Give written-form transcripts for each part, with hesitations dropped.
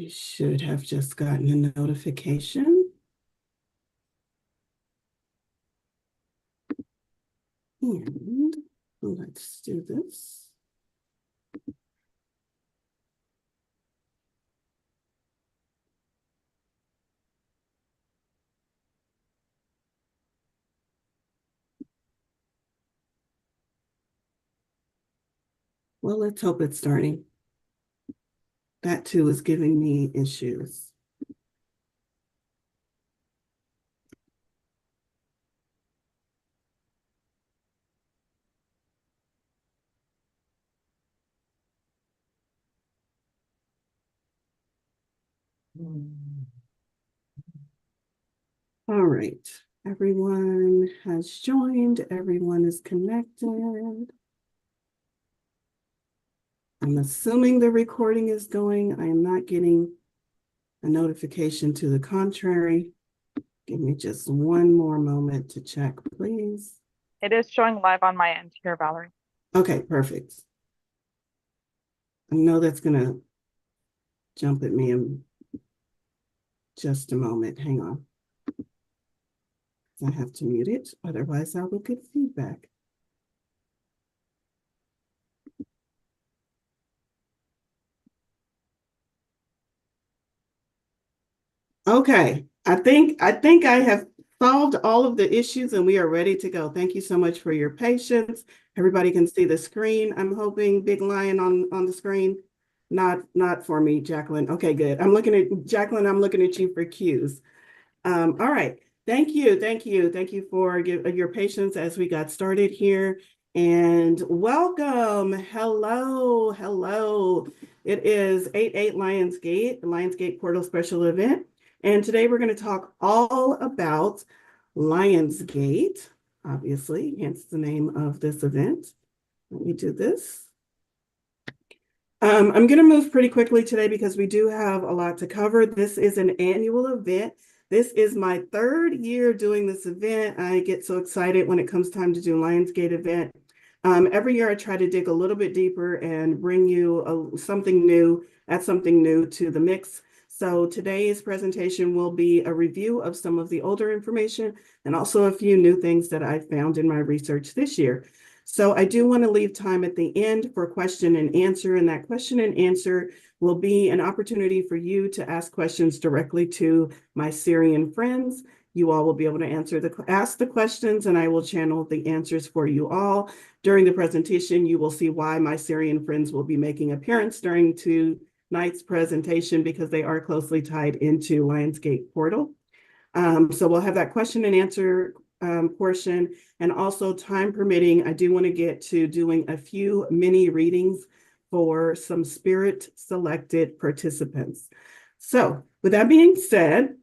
You should have just gotten a notification. And let's do this. Well, let's hope it's starting. That too is giving me issues. All right. Everyone has joined. Everyone is connected. I'm assuming the recording is going. I am not getting a notification to the contrary. Give me just one more moment to check, please. It is showing live on my end here, Valerie. Okay, perfect. I know that's going to jump at me in just a moment. Hang on. I have to mute it, otherwise I will get feedback. Okay, I think I have solved all of the issues and we are ready to go. Thank you so much for your patience. Everybody can see the screen. I'm hoping big lion on the screen. Not for me, Jacqueline. Okay, good. I'm looking at Jacqueline. I'm looking at you for cues. All right. Thank you for your patience as we got started here. And welcome. Hello. It is 8/8 Lionsgate Portal Special Event. And today we're going to talk all about Lionsgate, obviously, hence the name of this event. Let me do this. I'm going to move pretty quickly today because we do have a lot to cover. This is an annual event. This is my third year doing this event. I get so excited when it comes time to do Lionsgate event. Every year I try to dig a little bit deeper and bring you something new, add something new to the mix. So today's presentation will be a review of some of the older information and also a few new things that I found in my research this year. So I do want to leave time at the end for question and answer, and that question and answer will be an opportunity for you to ask questions directly to my Syrian friends. You all will be able to ask the questions, and I will channel the answers for you all. During the presentation, you will see why my Syrian friends will be making appearance during tonight's presentation because they are closely tied into Lionsgate Portal. So we'll have that question and answer portion, and also time permitting, I do want to get to doing a few mini readings for some spirit selected participants. So with that being said,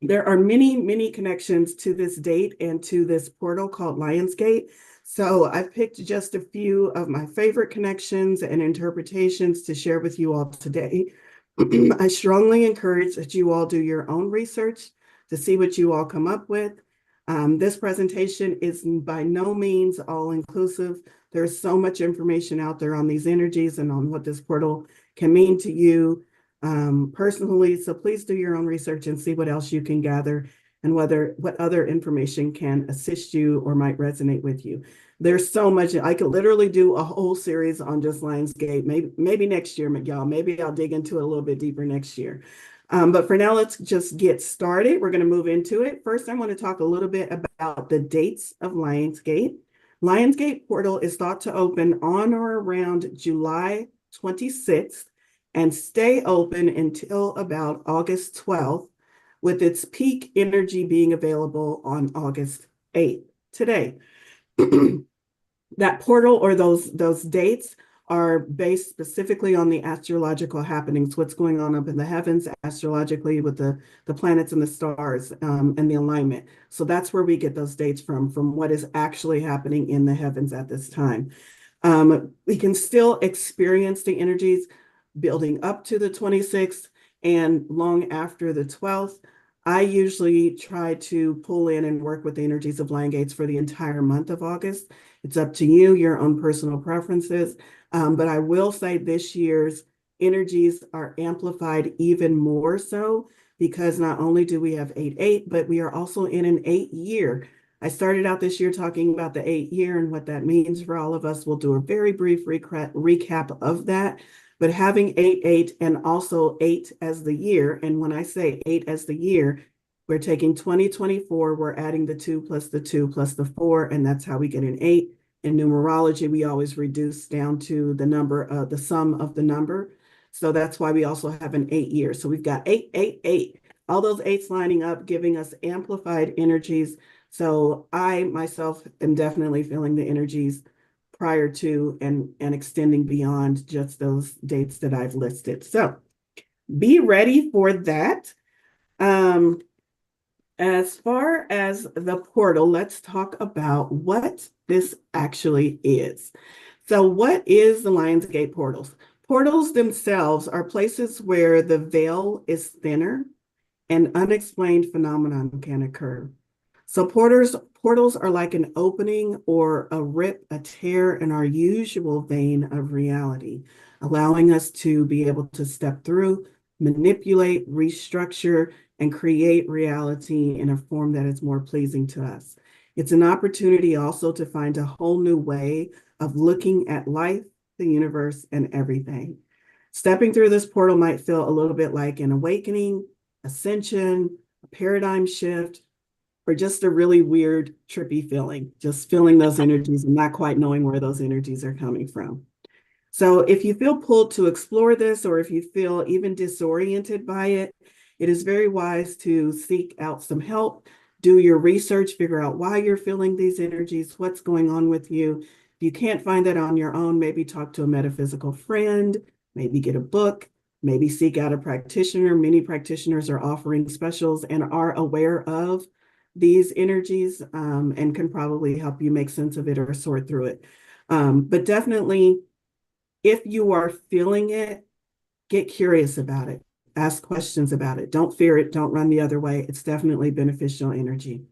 there are many connections to this date and to this portal called Lionsgate. So I've picked just a few of my favorite connections and interpretations to share with you all today. I strongly encourage that you all do your own research to see what you all come up with. This presentation is by no means all-inclusive. There's so much information out there on these energies and on what this portal can mean to you personally. So please do your own research and see what else you can gather and what other information can assist you or might resonate with you. There's so much. I could literally do a whole series on just Lionsgate. Maybe next year, y'all. Maybe I'll dig into it a little bit deeper next year. But for now, let's just get started. We're going to move into it. First, I want to talk a little bit about the dates of Lionsgate. Lionsgate Portal is thought to open on or around July 26th and stay open until about August 12th, with its peak energy being available on August 8th, today. That portal or those dates are based specifically on the astrological happenings, what's going on up in the heavens astrologically with the planets and the stars and the alignment. So that's where we get those dates from what is actually happening in the heavens at this time. We can still experience the energies building up to the 26th and long after the 12th. I usually try to pull in and work with the energies of Lionsgate for the entire month of August. It's up to you, your own personal preferences. But I will say this year's energies are amplified even more so because not only do we have 8-8, but we are also in an 8-year. I started out this year talking about the 8-year and what that means for all of us. We'll do a very brief recap of that. But having 8-8 and also 8 as the year, and when I say 8 as the year, we're taking 2024, we're adding the 2 plus the 2 plus the 4, and that's how we get an 8. In numerology, we always reduce down to the number, the sum of the number. So that's why we also have an 8-year. So we've got 8, all those 8s lining up, giving us amplified energies. So I myself am definitely feeling the energies prior to and extending beyond just those dates that I've listed. So be ready for that. As far as the portal, let's talk about what this actually is. So what is the Lionsgate portals? Portals themselves are places where the veil is thinner and unexplained phenomenon can occur. So portals are like an opening or a rip, a tear in our usual vein of reality, allowing us to be able to step through, manipulate, restructure, and create reality in a form that is more pleasing to us. It's an opportunity also to find a whole new way of looking at life, the universe, and everything. Stepping through this portal might feel a little bit like an awakening, ascension, a paradigm shift, or just a really weird, trippy feeling, just feeling those energies and not quite knowing where those energies are coming from. So if you feel pulled to explore this, or if you feel even disoriented by it, it is very wise to seek out some help, do your research, figure out why you're feeling these energies, what's going on with you. If you can't find that on your own, maybe talk to a metaphysical friend, maybe get a book, maybe seek out a practitioner. Many practitioners are offering specials and are aware of these energies and can probably help you make sense of it or sort through it. But definitely, if you are feeling it, get curious about it. Ask questions about it. Don't fear it. Don't run the other way. It's definitely beneficial energy.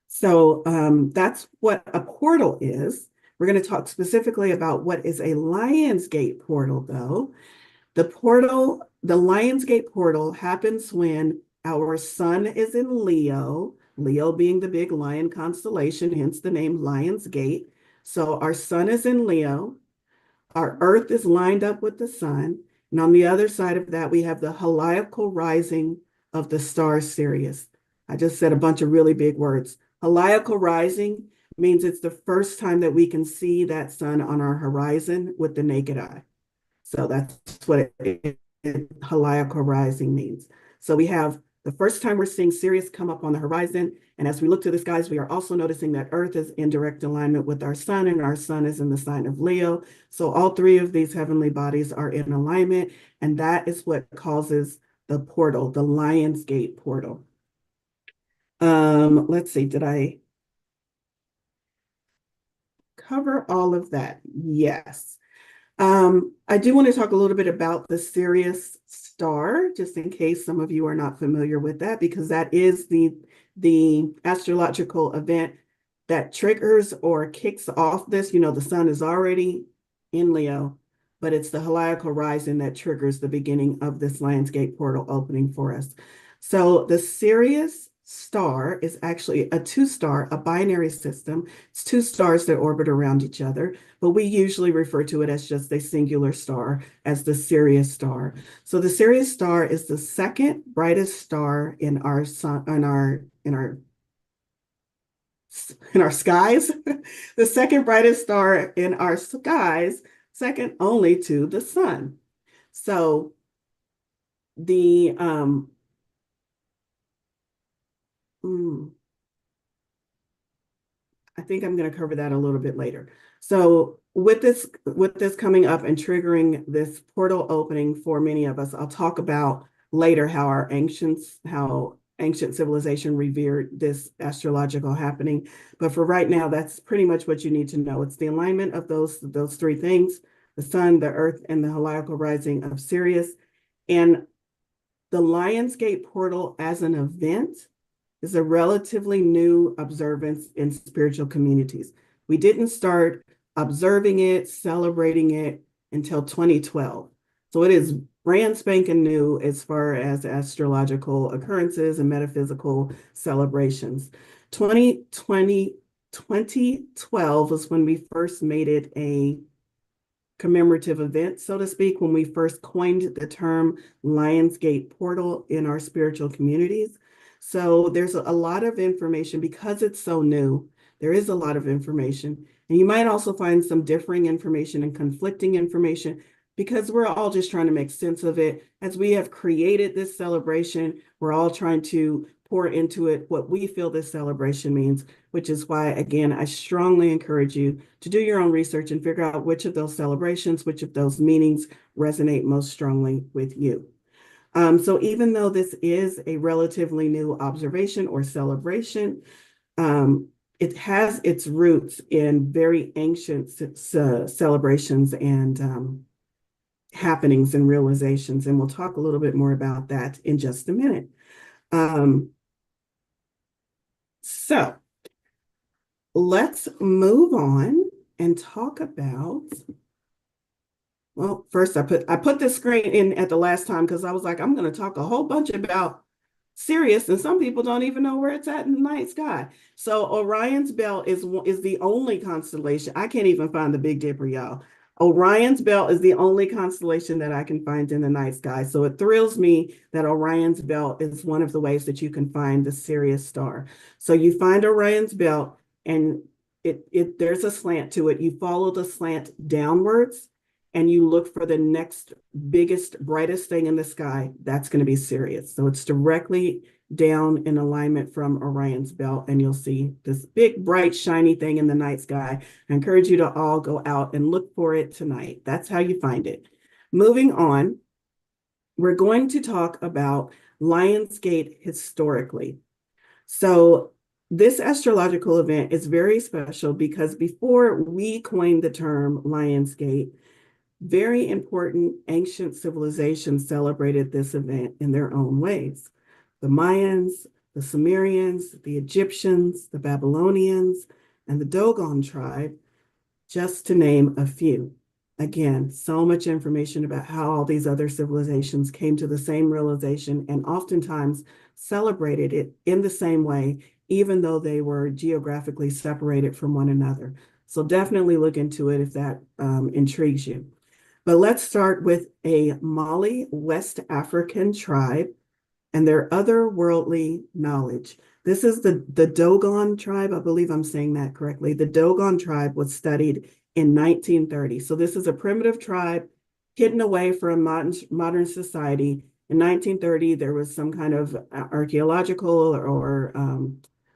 So that's what a portal is. We're going to talk specifically about what is a Lionsgate portal, though. The Lionsgate portal happens when our sun is in Leo, Leo being the big lion constellation, hence the name Lionsgate. So our sun is in Leo, our earth is lined up with the sun, and on the other side of that, we have the heliacal rising of the star Sirius. I just said a bunch of really big words. Heliacal rising means it's the first time that we can see that sun on our horizon with the naked eye. So that's what heliacal rising means. So we have the first time we're seeing Sirius come up on the horizon. And as we look to the skies, we are also noticing that Earth is in direct alignment with our sun, and our sun is in the sign of Leo. So all three of these heavenly bodies are in alignment. And that is what causes the portal, the Lionsgate portal. Let's see, did I cover all of that? Yes. I do want to talk a little bit about the Sirius star, just in case some of you are not familiar with that, because that is the astrological event that triggers or kicks off this. You know, the sun is already in Leo, but it's the heliacal rising that triggers the beginning of this Lionsgate portal opening for us. So the Sirius star is actually a 2-star, a binary system. It's 2 stars that orbit around each other, but we usually refer to it as just a singular star, as the Sirius star. So the Sirius star is the second brightest star in our sun, in our skies, the second brightest star in our skies, second only to the sun. So the I think I'm going to cover that a little bit later. So with this coming up and triggering this portal opening for many of us, I'll talk about later how ancient civilization revered this astrological happening. But for right now, that's pretty much what you need to know. It's the alignment of those 3 things: the sun, the earth, and the heliacal rising of Sirius. And the Lionsgate portal as an event is a relatively new observance in spiritual communities. We didn't start observing it, celebrating it until 2012. So it is brand spanking new as far as astrological occurrences and metaphysical celebrations. 2020, 2012 was when we first made it a commemorative event, so to speak, when we first coined the term Lionsgate portal in our spiritual communities. So there's a lot of information because it's so new. There is a lot of information. And you might also find some differing information and conflicting information because we're all just trying to make sense of it. As we have created this celebration, we're all trying to pour into it what we feel this celebration means, which is why, again, I strongly encourage you to do your own research and figure out which of those celebrations, which of those meanings resonate most strongly with you. So even though this is a relatively new observation or celebration, it has its roots in very ancient celebrations and happenings and realizations. And we'll talk a little bit more about that in just a minute. So let's move on and talk about, well, first I put this screen in at the last time because I was like, I'm going to talk a whole bunch about Sirius, and some people don't even know where it's at in the night sky. So Orion's Belt is the only constellation. I can't even find the Big Dipper, y'all. Orion's Belt is the only constellation that I can find in the night sky. So it thrills me that Orion's Belt is one of the ways that you can find the Sirius star. So you find Orion's Belt, and there's a slant to it. You follow the slant downwards, and you look for the next biggest, brightest thing in the sky. That's going to be Sirius. So it's directly down in alignment from Orion's Belt, and you'll see this big, bright, shiny thing in the night sky. I encourage you to all go out and look for it tonight. That's how you find it. Moving on, we're going to talk about Lionsgate historically. So this astrological event is very special because before we coined the term Lionsgate, very important ancient civilizations celebrated this event in their own ways. The Mayans, the Sumerians, the Egyptians, the Babylonians, and the Dogon tribe, just to name a few. Again, so much information about how all these other civilizations came to the same realization and oftentimes celebrated it in the same way, even though they were geographically separated from one another. So definitely look into it if that intrigues you. But let's start with a Mali West African tribe and their otherworldly knowledge. This is the Dogon tribe. I believe I'm saying that correctly. The Dogon tribe was studied in 1930. So this is a primitive tribe hidden away from modern society. In 1930, there was some kind of archaeological or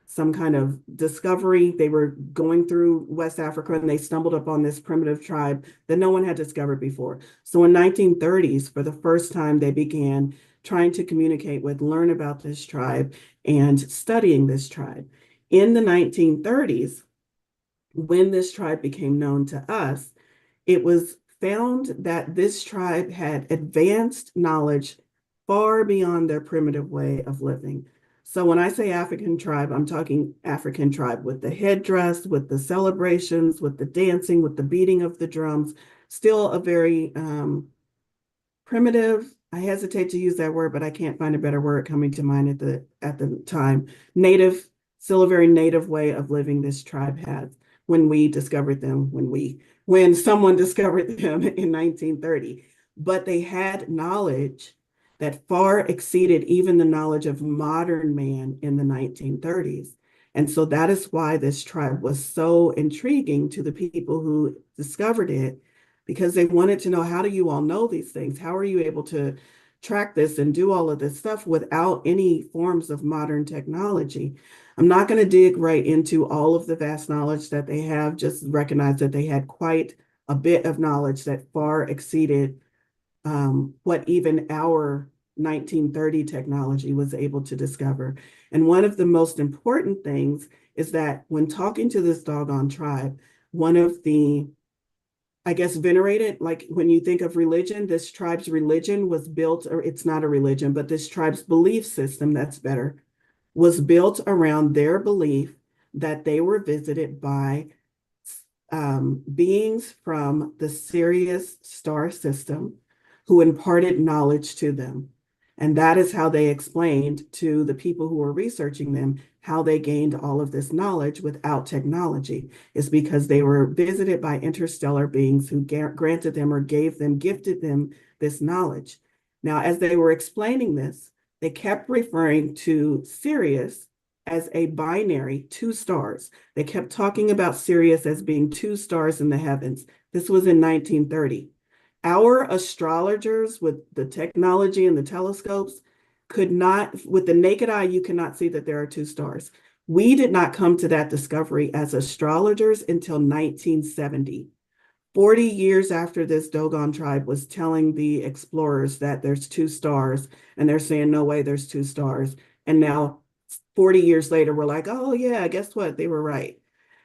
some kind of discovery. They were going through West Africa and they stumbled upon this primitive tribe that no one had discovered before. So in 1930s, for the first time, they began trying to communicate with, learn about this tribe, and studying this tribe. In the 1930s, when this tribe became known to us, it was found that this tribe had advanced knowledge far beyond their primitive way of living. So when I say African tribe, I'm talking African tribe with the headdress, with the celebrations, with the dancing, with the beating of the drums, still a very primitive. I hesitate to use that word, but I can't find a better word coming to mind at the time. Native, still a very native way of living this tribe had when we discovered them, when someone discovered them in 1930. But they had knowledge that far exceeded even the knowledge of modern man in the 1930s. And so that is why this tribe was so intriguing to the people who discovered it, because they wanted to know, how do you all know these things? How are you able to track this and do all of this stuff without any forms of modern technology? I'm not going to dig right into all of the vast knowledge that they have, just recognize that they had quite a bit of knowledge that far exceeded what even our 1930 technology was able to discover. And one of the most important things is that when talking to this Dogon tribe, one of the, I guess, venerated, like when you think of religion, this tribe's religion was built, or it's not a religion, but this tribe's belief system, that's better, was built around their belief that they were visited by beings from the Sirius star system who imparted knowledge to them. And that is how they explained to the people who were researching them how they gained all of this knowledge without technology. Is because they were visited by interstellar beings who granted them or gifted them this knowledge. Now, as they were explaining this, they kept referring to Sirius as a binary, two stars. They kept talking about Sirius as being two stars in the heavens. This was in 1930. Our astrologers with the technology and the telescopes could not, with the naked eye, you cannot see that there are two stars. We did not come to that discovery as astrologers until 1970. 40 years after this Dogon tribe was telling the explorers that there's two stars, and they're saying, no way, there's two stars. And now 40 years later, we're like, oh yeah, guess what? They were right.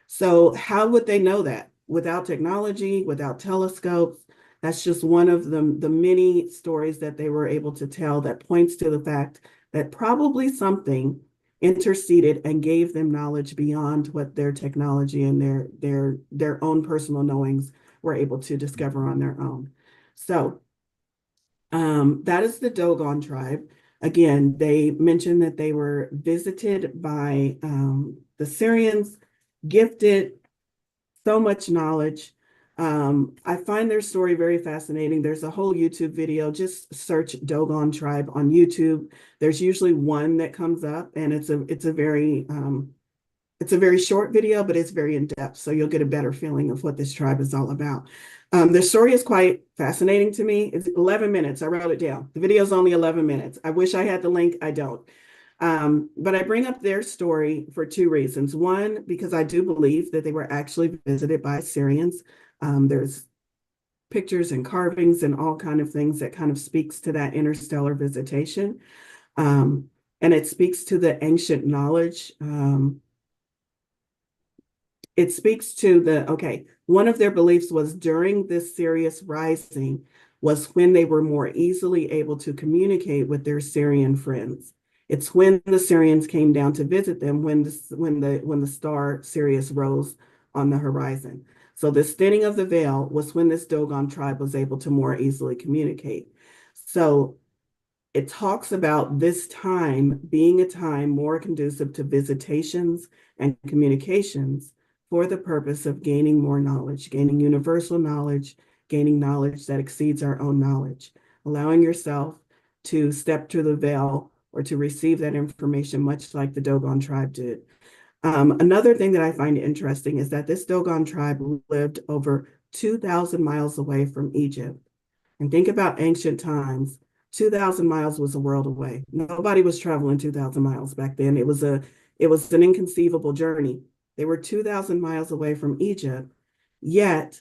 So how would they know that? Without technology, without telescopes? That's just one of the many stories that they were able to tell that points to the fact that probably something interceded and gave them knowledge beyond what their technology and their own personal knowings were able to discover on their own. So that is the Dogon tribe. Again, they mentioned that they were visited by the Syrians, gifted so much knowledge. I find their story very fascinating. There's a whole YouTube video. Just search Dogon tribe on YouTube. There's usually one that comes up, and it's a very short video, but it's very in depth. So you'll get a better feeling of what this tribe is all about. Their story is quite fascinating to me. It's 11 minutes. I wrote it down. The video is only 11 minutes. I wish I had the link. I don't. But I bring up their story for two reasons. One, because I do believe that they were actually visited by Syrians. There's pictures and carvings and all kind of things that kind of speaks to that interstellar visitation. And it speaks to the ancient knowledge. It speaks to one of their beliefs was during this Sirius rising was when they were more easily able to communicate with their Syrian friends. It's when the Syrians came down to visit them when the star Sirius rose on the horizon. So this thinning of the veil was when this Dogon tribe was able to more easily communicate. So it talks about this time being a time more conducive to visitations and communications for the purpose of gaining more knowledge, gaining universal knowledge, gaining knowledge that exceeds our own knowledge, allowing yourself to step through the veil or to receive that information, much like the Dogon tribe did. Another thing that I find interesting is that this Dogon tribe lived over 2,000 miles away from Egypt. And think about ancient times. 2,000 miles was a world away. Nobody was traveling 2,000 miles back then. It was an inconceivable journey. They were 2,000 miles away from Egypt, yet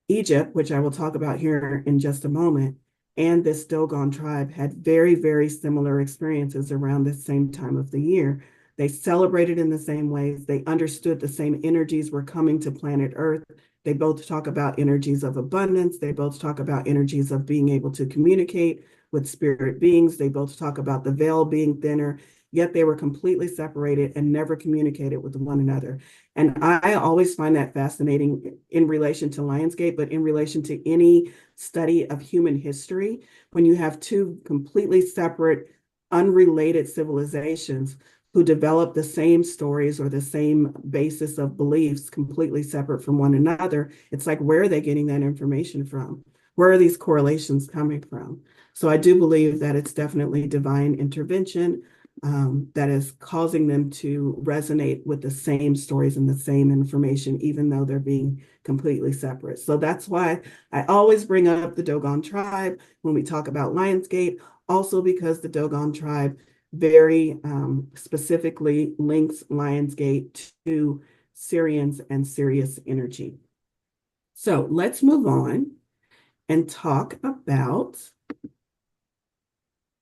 Egypt, which I will talk about here in just a moment, and this Dogon tribe had very, very similar experiences around the same time of the year. They celebrated in the same ways. They understood the same energies were coming to planet Earth. They both talk about energies of abundance. They both talk about energies of being able to communicate with spirit beings. They both talk about the veil being thinner, yet they were completely separated and never communicated with one another. And I always find that fascinating in relation to Lionsgate, but in relation to any study of human history, when you have two completely separate, unrelated civilizations who develop the same stories or the same basis of beliefs completely separate from one another, it's like, where are they getting that information from? Where are these correlations coming from? So I do believe that it's definitely divine intervention that is causing them to resonate with the same stories and the same information, even though they're being completely separate. So that's why I always bring up the Dogon tribe when we talk about Lionsgate, also because the Dogon tribe very specifically links Lionsgate to Syrians and Sirius energy. So let's move on and talk about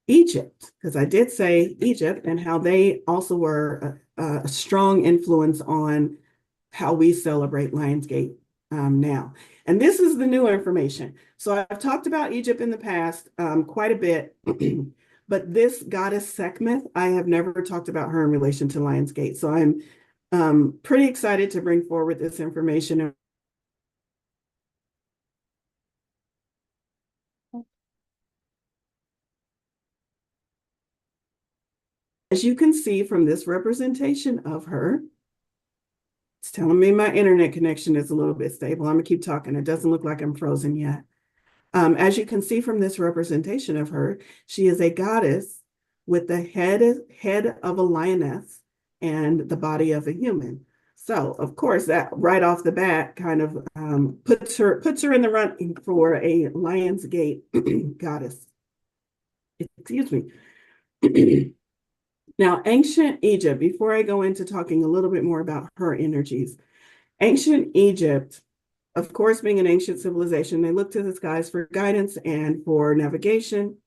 Egypt, because I did say Egypt and how they also were a strong influence on how we celebrate Lionsgate now. And this is the new information. So I've talked about Egypt in the past quite a bit, but this goddess Sekhmet, I have never talked about her in relation to Lionsgate. So I'm pretty excited to bring forward this information. as you can see from this representation of her, it's telling me my internet connection is a little bit stable. I'm gonna keep talking. It doesn't look like I'm frozen yet. As you can see from this representation of her, she is a goddess with the head of a lioness and the body of a human. So, of course, that right off the bat kind of puts her in the running for a Lionsgate goddess. Excuse me. Now, ancient Egypt, before I go into talking a little bit more about her energies, ancient Egypt, of course, being an ancient civilization, they looked to the skies for guidance and for navigation.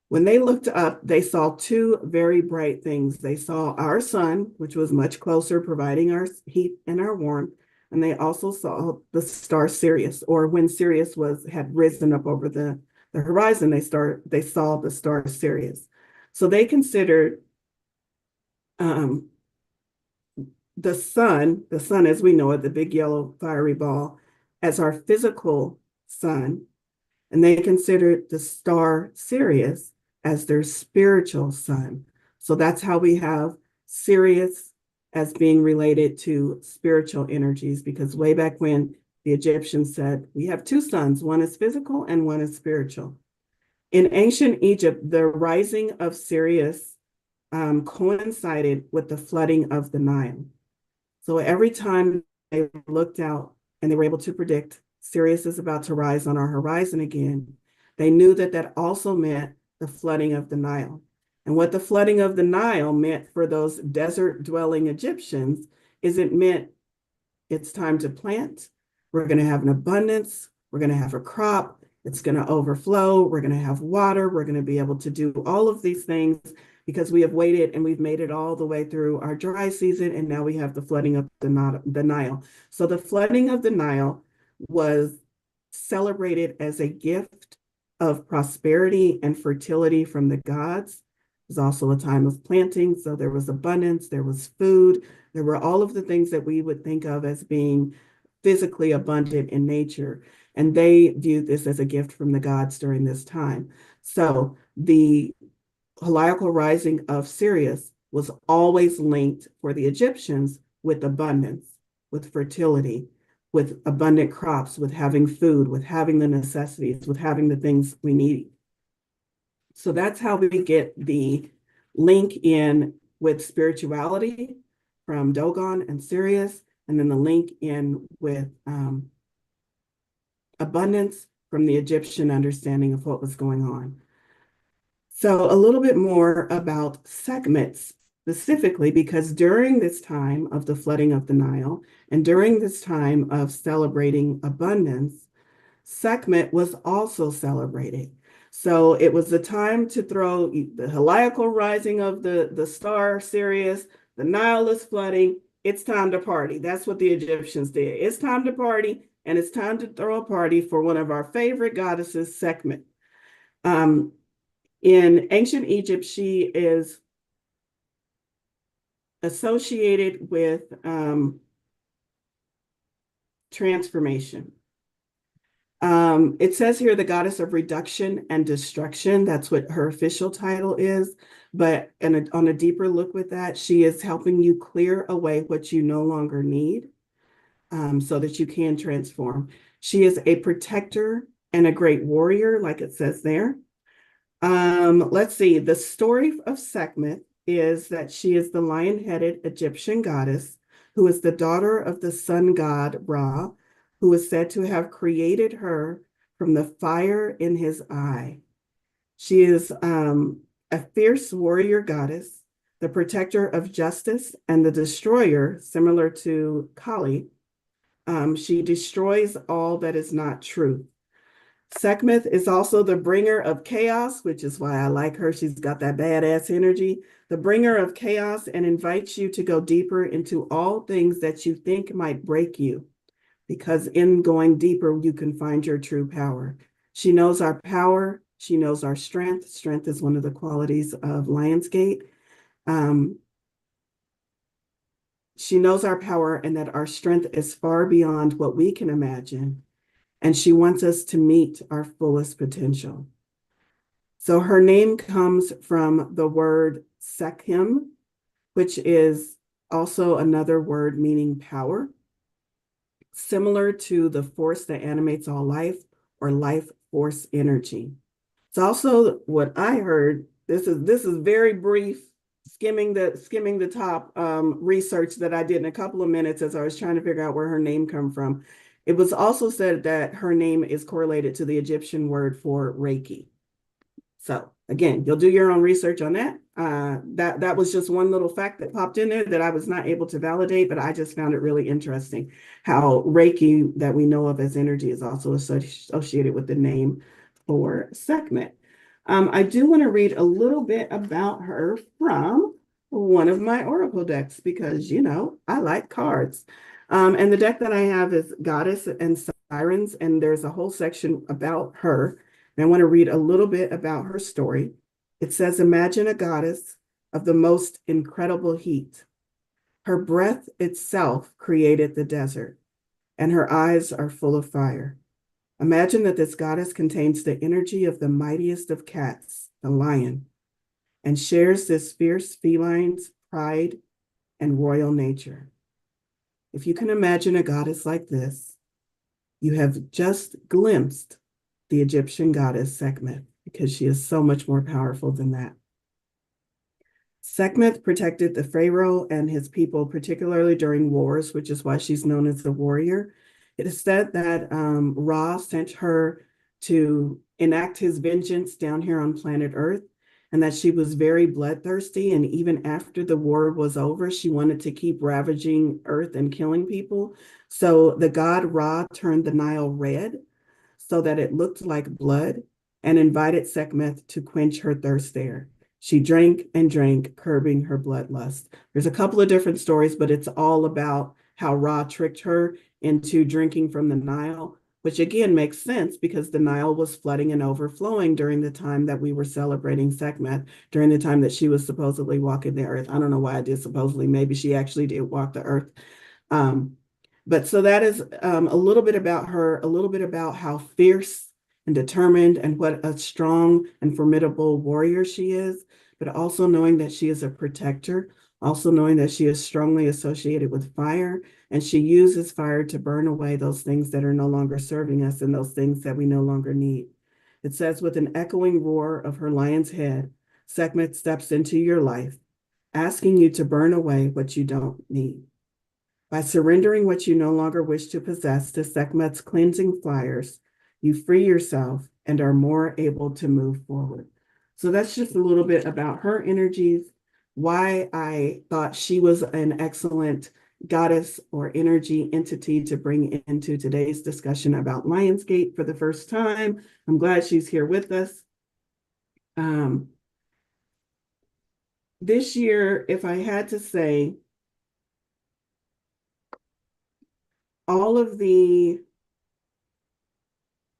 When they looked up, they saw two very bright things. They saw our sun, which was much closer, providing our heat and our warmth. And they also saw the star Sirius, or when Sirius had risen up over the horizon, they saw the star Sirius. So they considered the sun as we know it, the big yellow fiery ball, as our physical sun, and they considered the star Sirius as their spiritual sun. So that's how we have Sirius as being related to spiritual energies, because way back when the Egyptians said, we have two suns, one is physical and one is spiritual. In ancient Egypt, the rising of Sirius coincided with the flooding of the Nile. So every time they looked out and they were able to predict Sirius is about to rise on our horizon again, they knew that that also meant the flooding of the Nile. And what the flooding of the Nile meant for those desert-dwelling Egyptians is it meant it's time to plant. We're going to have an abundance. We're going to have a crop. It's going to overflow. We're going to have water. We're going to be able to do all of these things because we have waited and we've made it all the way through our dry season. And now we have the flooding of the Nile. So the flooding of the Nile was celebrated as a gift of prosperity and fertility from the gods. It was also a time of planting. So there was abundance, there was food, there were all of the things that we would think of as being physically abundant in nature. And they viewed this as a gift from the gods during this time. So the heliacal rising of Sirius was always linked for the Egyptians with abundance, with fertility, with abundant crops, with having food, with having the necessities, with having the things we need. So that's how we get the link in with spirituality from Dogon and Sirius, and then the link in with abundance from the Egyptian understanding of what was going on. So a little bit more about Sekhmet specifically, because during this time of the flooding of the Nile and during this time of celebrating abundance, Sekhmet was also celebrated. So it was the time to throw the heliacal rising of the star Sirius, the Nile is flooding, it's time to party. That's what the Egyptians did. It's time to party, and it's time to throw a party for one of our favorite goddesses, Sekhmet. In ancient Egypt, she is associated with transformation. It says here the goddess of reduction and destruction. That's what her official title is. But on a deeper look with that, she is helping you clear away what you no longer need so that you can transform. She is a protector and a great warrior, like it says there. Let's see. The story of Sekhmet is that she is the lion-headed Egyptian goddess who is the daughter of the sun god Ra, who is said to have created her from the fire in his eye. She is a fierce warrior goddess, the protector of justice and the destroyer, similar to Kali. She destroys all that is not truth. Sekhmet is also the bringer of chaos, which is why I like her. She's got that badass energy, the bringer of chaos, and invites you to go deeper into all things that you think might break you, because in going deeper, you can find your true power. She knows our power. She knows our strength. Strength is one of the qualities of Lionsgate. She knows our power and that our strength is far beyond what we can imagine. And she wants us to meet our fullest potential. So her name comes from the word Sekhem, which is also another word meaning power, similar to the force that animates all life or life force energy. It's also what I heard. This is very brief, skimming the top research that I did in a couple of minutes as I was trying to figure out where her name come from. It was also said that her name is correlated to the Egyptian word for Reiki. So again, you'll do your own research on that. That was just one little fact that popped in there that I was not able to validate, but I just found it really interesting how Reiki that we know of as energy is also associated with the name for Sekhmet. I do want to read a little bit about her from one of my Oracle decks because, I like cards. And the deck that I have is Goddess and Sirens, and there's a whole section about her. And I want to read a little bit about her story. It says, imagine a goddess of the most incredible heat. Her breath itself created the desert, and her eyes are full of fire. Imagine that this goddess contains the energy of the mightiest of cats, the lion, and shares this fierce feline's pride and royal nature. If you can imagine a goddess like this, you have just glimpsed the Egyptian goddess Sekhmet, because she is so much more powerful than that. Sekhmet protected the pharaoh and his people, particularly during wars, which is why she's known as the warrior. It is said that Ra sent her to enact his vengeance down here on planet Earth, and that she was very bloodthirsty. And even after the war was over, she wanted to keep ravaging Earth and killing people. So the god Ra turned the Nile red so that it looked like blood and invited Sekhmet to quench her thirst there. She drank and drank, curbing her bloodlust. There's a couple of different stories, but it's all about how Ra tricked her into drinking from the Nile, which again makes sense because the Nile was flooding and overflowing during the time that we were celebrating Sekhmet, during the time that she was supposedly walking the earth. I don't know why I did supposedly. Maybe she actually did walk the earth. But so that is a little bit about her, a little bit about how fierce and determined and what a strong and formidable warrior she is, but also knowing that she is a protector, also knowing that she is strongly associated with fire, and she uses fire to burn away those things that are no longer serving us and those things that we no longer need. It says, with an echoing roar of her lion's head, Sekhmet steps into your life, asking you to burn away what you don't need. By surrendering what you no longer wish to possess to Sekhmet's cleansing fires, you free yourself and are more able to move forward. So that's just a little bit about her energies, why I thought she was an excellent goddess or energy entity to bring into today's discussion about Lionsgate for the first time. I'm glad she's here with us. This year, if I had to say, all of the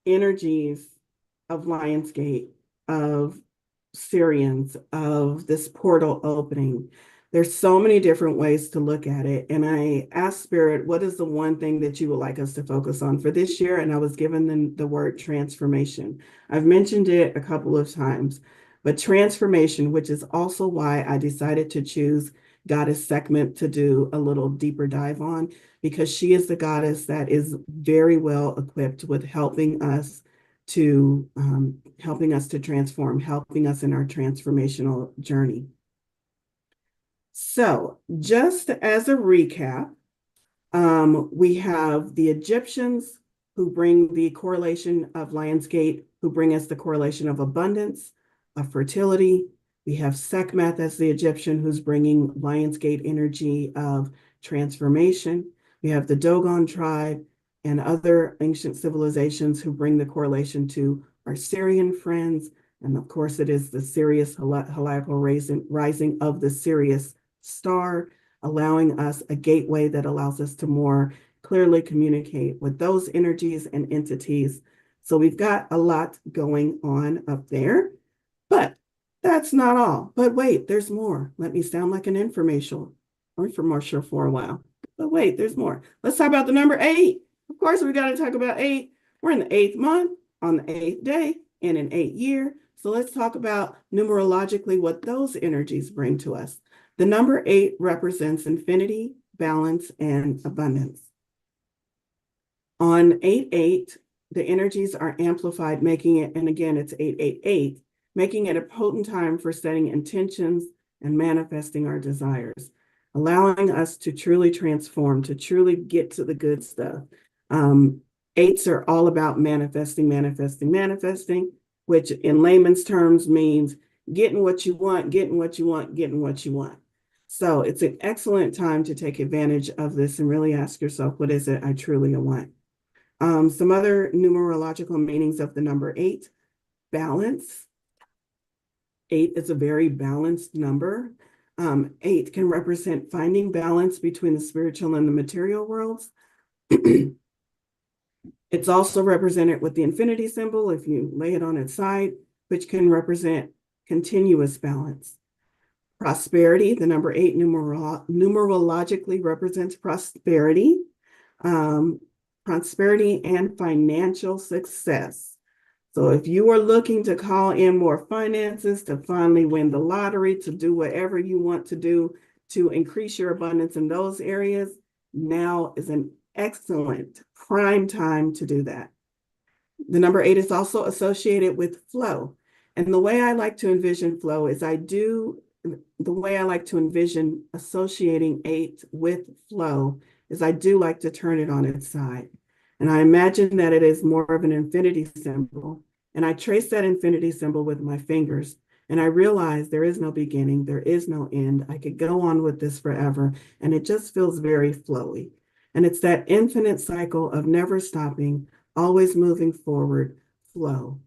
energies of Lionsgate, of Syrians, of this portal opening, there's so many different ways to look at it. And I asked Spirit, what is the one thing that you would like us to focus on for this year? And I was given the word transformation. I've mentioned it a couple of times, but transformation, which is also why I decided to choose Goddess Sekhmet to do a little deeper dive on, because she is the goddess that is very well equipped with helping us to transform, helping us in our transformational journey. So just as a recap, we have the Egyptians who bring the correlation of Lionsgate, who bring us the correlation of abundance, of fertility. We have Sekhmet as the Egyptian who's bringing Lionsgate energy of transformation. We have the Dogon tribe and other ancient civilizations who bring the correlation to our Syrian friends. And of course, it is the Sirius heliacal rising of the Sirius star, allowing us a gateway that allows us to more clearly communicate with those energies and entities. So we've got a lot going on up there, but that's not all. But wait, there's more. Let me sound like an infomercial for a while. But wait, there's more. Let's talk about the number 8. Of course, we got to talk about 8. We're in the 8th month, on the 8th day, in an 8th year. So let's talk about numerologically what those energies bring to us. The number 8 represents infinity, balance, and abundance. On 8/8, the energies are amplified, making it, and again, it's 8/8/8, making it a potent time for setting intentions and manifesting our desires, allowing us to truly transform, to truly get to the good stuff. Eights are all about manifesting, manifesting, manifesting, which in layman's terms means getting what you want, getting what you want, getting what you want. So it's an excellent time to take advantage of this and really ask yourself, what is it I truly want? Some other numerological meanings of the number 8, balance. 8 is a very balanced number. 8 can represent finding balance between the spiritual and the material worlds. It's also represented with the infinity symbol, if you lay it on its side, which can represent continuous balance. Prosperity, the number 8 numerologically represents prosperity. Prosperity and financial success. So if you are looking to call in more finances, to finally win the lottery, to do whatever you want to do to increase your abundance in those areas, now is an excellent prime time to do that. The number 8 is also associated with flow. And the way I like to envision flow is the way I like to envision associating 8 with flow is I do like to turn it on its side. And I imagine that it is more of an infinity symbol. And I trace that infinity symbol with my fingers. And I realize there is no beginning, there is no end. I could go on with this forever. And it just feels very flowy. And it's that infinite cycle of never stopping, always moving forward, flow.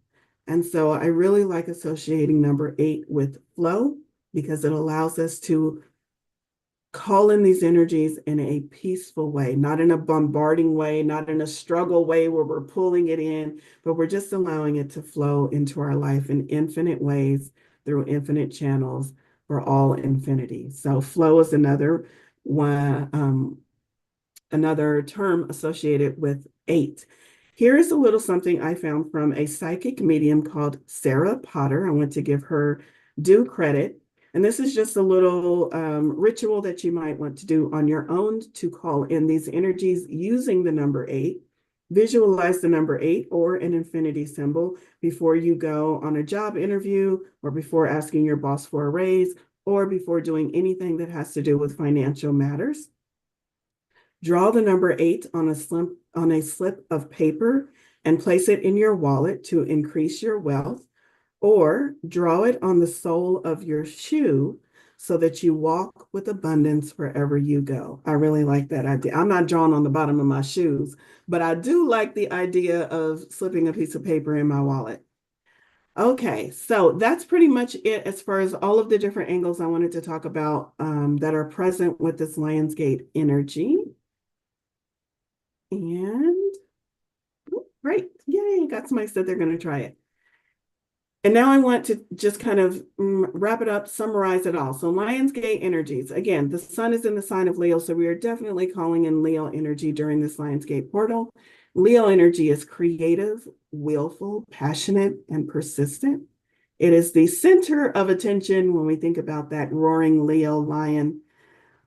And so I really like associating number 8 with flow because it allows us to call in these energies in a peaceful way, not in a bombarding way, not in a struggle way where we're pulling it in, but we're just allowing it to flow into our life in infinite ways through infinite channels for all infinity. So flow is another one, another term associated with 8. Here's a little something I found from a psychic medium called Sarah Potter. I want to give her due credit. And this is just a little ritual that you might want to do on your own to call in these energies using the number 8. Visualize the number 8 or an infinity symbol before you go on a job interview or before asking your boss for a raise or before doing anything that has to do with financial matters. Draw the number 8 on a slip of paper and place it in your wallet to increase your wealth. Or draw it on the sole of your shoe so that you walk with abundance wherever you go. I really like that idea. I'm not drawing on the bottom of my shoes, but I do like the idea of slipping a piece of paper in my wallet. Okay, so that's pretty much it as far as all of the different angles I wanted to talk about that are present with this Lionsgate energy. And great, yay, got somebody said they're going to try it. And now I want to just kind of wrap it up, summarize it all. So Lionsgate energies, again, the sun is in the sign of Leo, so we are definitely calling in Leo energy during this Lionsgate portal. Leo energy is creative, willful, passionate, and persistent. It is the center of attention when we think about that roaring Leo lion.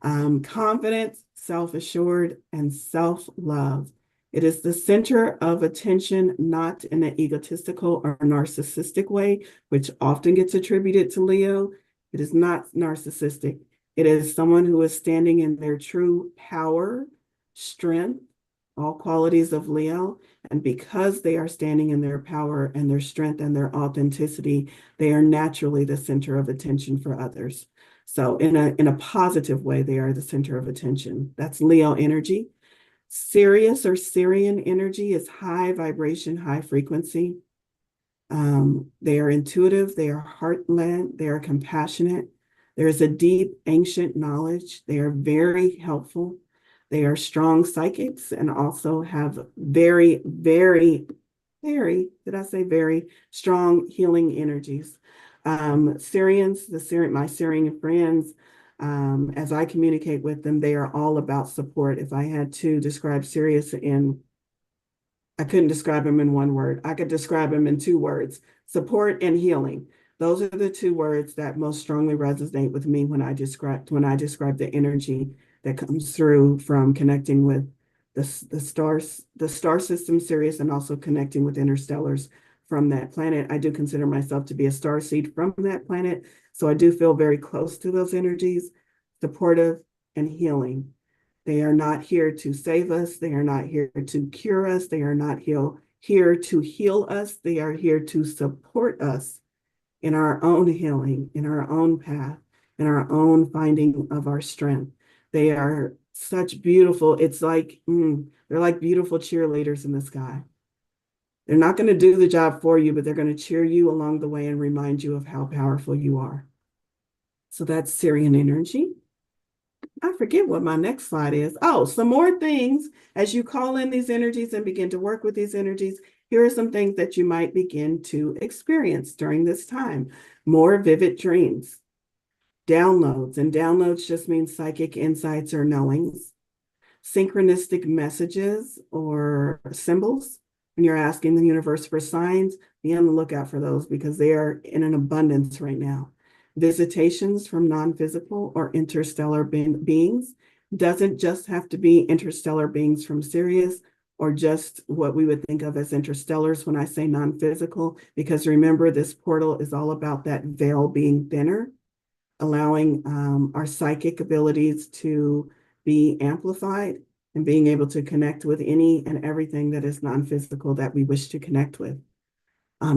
Confident, self-assured, and self-love. It is the center of attention, not in an egotistical or narcissistic way, which often gets attributed to Leo. It is not narcissistic. It is someone who is standing in their true power, strength, all qualities of Leo. And because they are standing in their power and their strength and their authenticity, they are naturally the center of attention for others. So in a positive way, they are the center of attention. That's Leo energy. Sirius or Syrian energy is high vibration, high frequency. They are intuitive, they are heart-led, they are compassionate. There is a deep ancient knowledge. They are very helpful. They are strong psychics and also have very, very, very, did I say very strong healing energies. Syrians, my Syrian friends, as I communicate with them, they are all about support. If I had to describe Sirius I couldn't describe him in one word. I could describe him in 2 words. Support and healing. Those are the two words that most strongly resonate with me when I describe the energy that comes through from connecting with the star system Sirius, and also connecting with interstellars from that planet. I do consider myself to be a star seed from that planet, so I do feel very close to those energies, supportive and healing. They are not here to save us. They are not here to cure us. They are not here to heal us. They are here to support us in our own healing, in our own path, in our own finding of our strength. They are such beautiful, it's like, they're like beautiful cheerleaders in the sky. They're not going to do the job for you, but they're going to cheer you along the way and remind you of how powerful you are. So that's Syrian energy. I forget what my next slide is. Oh, some more things. As you call in these energies and begin to work with these energies, here are some things that you might begin to experience during this time. More vivid dreams, downloads, and downloads just means psychic insights or knowings, synchronistic messages or symbols. When you're asking the universe for signs, be on the lookout for those because they are in an abundance right now. Visitations from non-physical or interstellar beings. Doesn't just have to be interstellar beings from Sirius or just what we would think of as interstellars when I say non-physical, because remember, this portal is all about that veil being thinner, allowing our psychic abilities to be amplified and being able to connect with any and everything that is non-physical that we wish to connect with.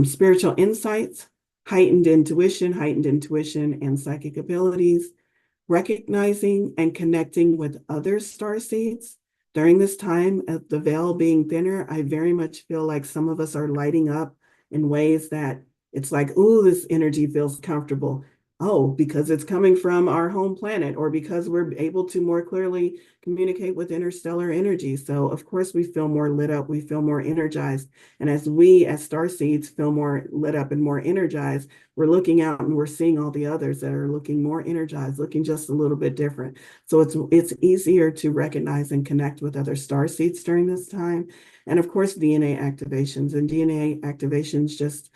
Spiritual insights, heightened intuition and psychic abilities, recognizing and connecting with other star seeds. During this time of the veil being thinner, I very much feel like some of us are lighting up in ways that it's like, ooh, this energy feels comfortable. Oh, because it's coming from our home planet, or because we're able to more clearly communicate with interstellar energy. So of course we feel more lit up, we feel more energized. And as we as star seeds feel more lit up and more energized, we're looking out and we're seeing all the others that are looking more energized, looking just a little bit different. So it's easier to recognize and connect with other star seeds during this time. And of course, DNA activations. And DNA activations just,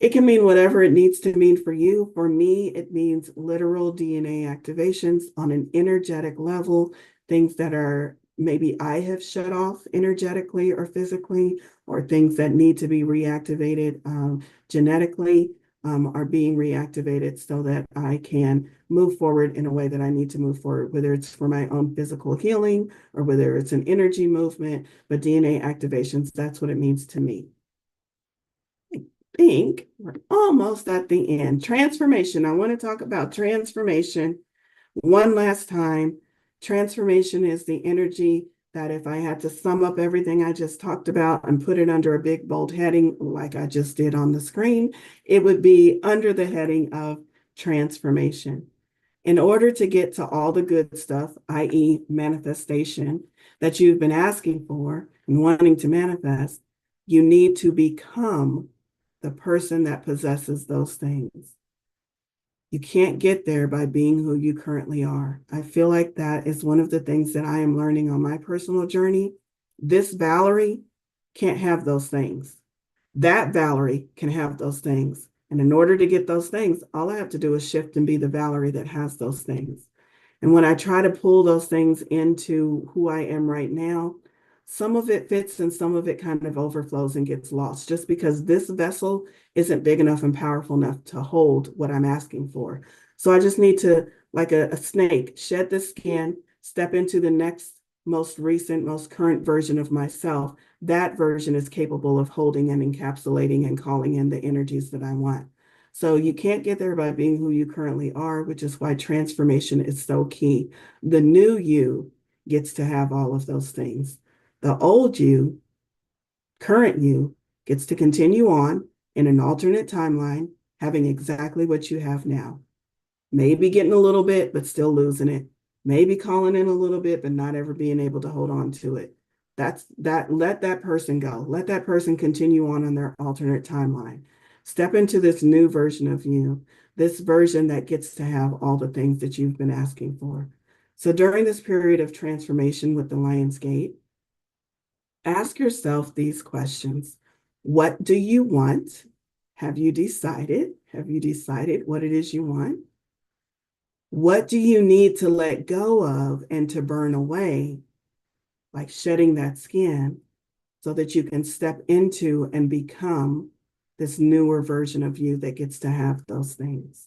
it can mean whatever it needs to mean for you. For me, it means literal DNA activations on an energetic level, things that are maybe I have shut off energetically or physically, or things that need to be reactivated genetically are being reactivated so that I can move forward in a way that I need to move forward, whether it's for my own physical healing or whether it's an energy movement. But DNA activations, that's what it means to me. Think we're almost at the end. Transformation. I want to talk about transformation one last time. Transformation is the energy that if I had to sum up everything I just talked about and put it under a big bold heading, like I just did on the screen, it would be under the heading of transformation. In order to get to all the good stuff, i.e., manifestation, that you've been asking for and wanting to manifest, you need to become the person that possesses those things. You can't get there by being who you currently are. I feel like that is one of the things that I am learning on my personal journey. This Valerie can't have those things. That Valerie can have those things. And in order to get those things, all I have to do is shift and be the Valerie that has those things. And when I try to pull those things into who I am right now, some of it fits and some of it kind of overflows and gets lost just because this vessel isn't big enough and powerful enough to hold what I'm asking for. So I just need to, like a snake, shed the skin, step into the next most recent, most current version of myself. That version is capable of holding and encapsulating and calling in the energies that I want. So you can't get there by being who you currently are, which is why transformation is so key. The new you gets to have all of those things. The old you, current you, gets to continue on in an alternate timeline, having exactly what you have now. Maybe getting a little bit, but still losing it. Maybe calling in a little bit, but not ever being able to hold on to it. Let that person go. Let that person continue on their alternate timeline. Step into this new version of you, this version that gets to have all the things that you've been asking for. So during this period of transformation with the Lion's Gate, ask yourself these questions. What do you want? Have you decided? Have you decided what it is you want? What do you need to let go of and to burn away, like shedding that skin, so that you can step into and become this newer version of you that gets to have those things?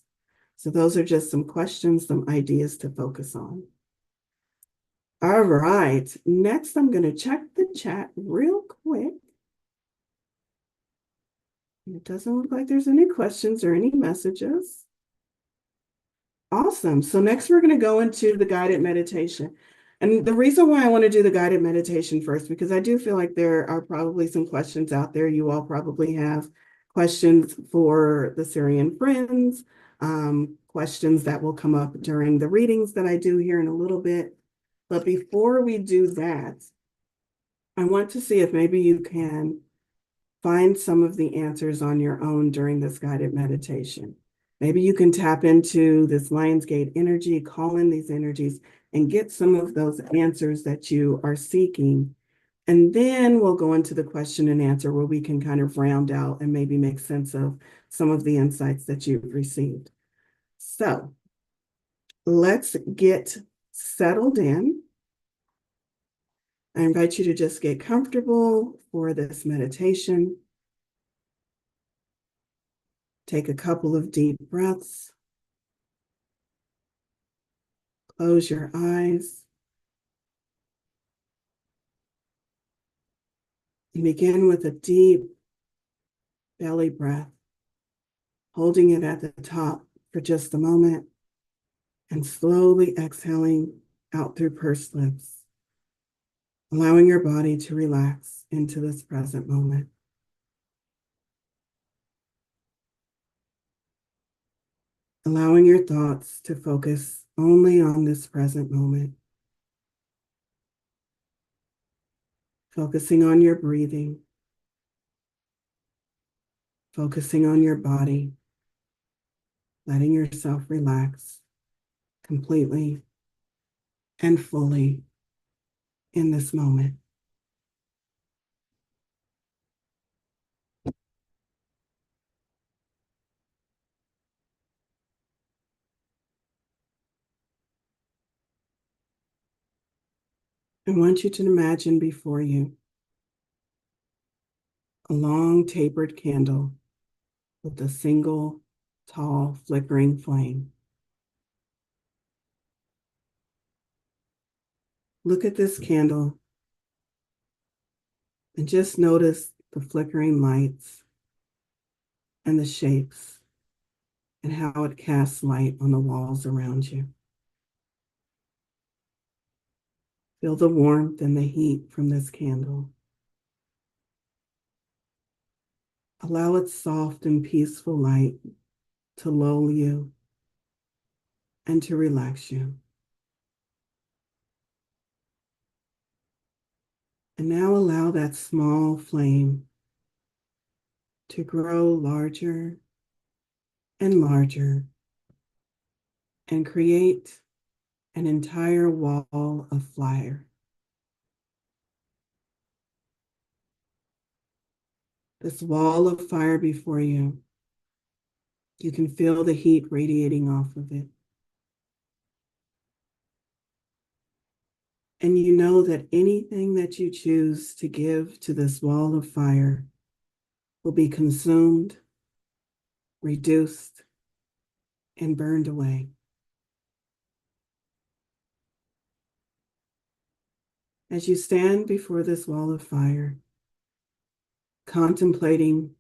So those are just some questions, some ideas to focus on. All right, next I'm going to check the chat real quick. It doesn't look like there's any questions or any messages. Awesome. So next we're going to go into the guided meditation. And the reason why I want to do the guided meditation first, because I do feel like there are probably some questions out there. You all probably have questions for the Syrian friends, questions that will come up during the readings that I do here in a little bit. But before we do that, I want to see if maybe you can find some of the answers on your own during this guided meditation. Maybe you can tap into this Lionsgate energy, call in these energies, and get some of those answers that you are seeking. And then we'll go into the question and answer where we can kind of round out and maybe make sense of some of the insights that you've received. So let's get settled in. I invite you to just get comfortable for this meditation. Take a couple of deep breaths. Close your eyes. And begin with a deep belly breath, holding it at the top for just a moment and slowly exhaling out through pursed lips, allowing your body to relax into this present moment. Allowing your thoughts to focus only on this present moment. Focusing on your breathing. Focusing on your body. Letting yourself relax completely and fully in this moment. I want you to imagine before you a long tapered candle with a single tall flickering flame. Look at this candle and just notice the flickering lights and the shapes and how it casts light on the walls around you. Feel the warmth and the heat from this candle. Allow its soft and peaceful light to lull you and to relax you. And now allow that small flame to grow larger and larger and create an entire wall of fire. This wall of fire before you, you can feel the heat radiating off of it. And you know that anything that you choose to give to this wall of fire will be consumed, reduced, and burned away. As you stand before this wall of fire, contemplating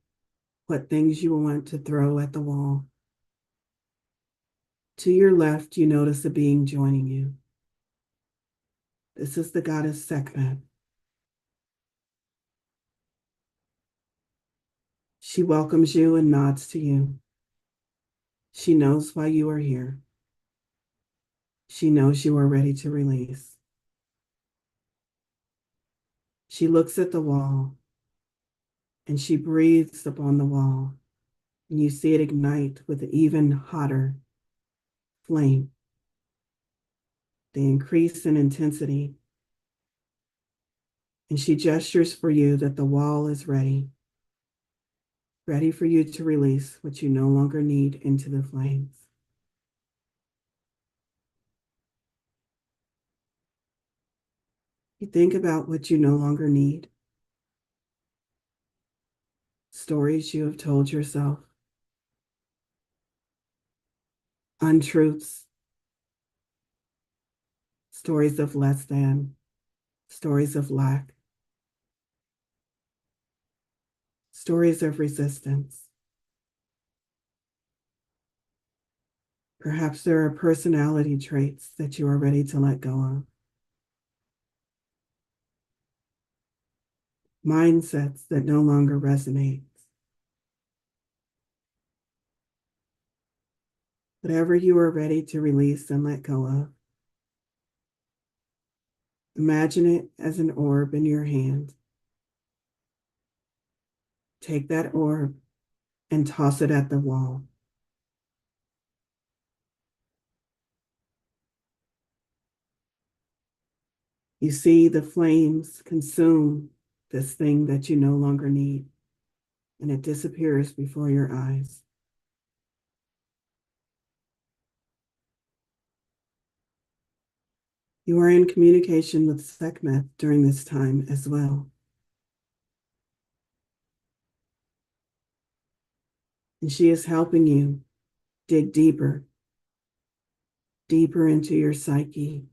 what things you want to throw at the wall, to your left, you notice a being joining you. This is the goddess Sekhmet. She welcomes you and nods to you. She knows why you are here. She knows you are ready to release. She looks at the wall and she breathes upon the wall, and you see it ignite with an even hotter flame. They increase in intensity, and she gestures for you that the wall is ready. ready for you to release what you no longer need into the flames. You think about what you no longer need, stories you have told yourself, untruths, stories of less than, stories of lack, stories of resistance. Perhaps there are personality traits that you are ready to let go of, mindsets that no longer resonate. Whatever you are ready to release and let go of, imagine it as an orb in your hand. Take that orb and toss it at the wall. You see the flames consume this thing that you no longer need, and it disappears before your eyes. You are in communication with Sekhmet during this time as well. And she is helping you dig deeper, deeper into your psyche,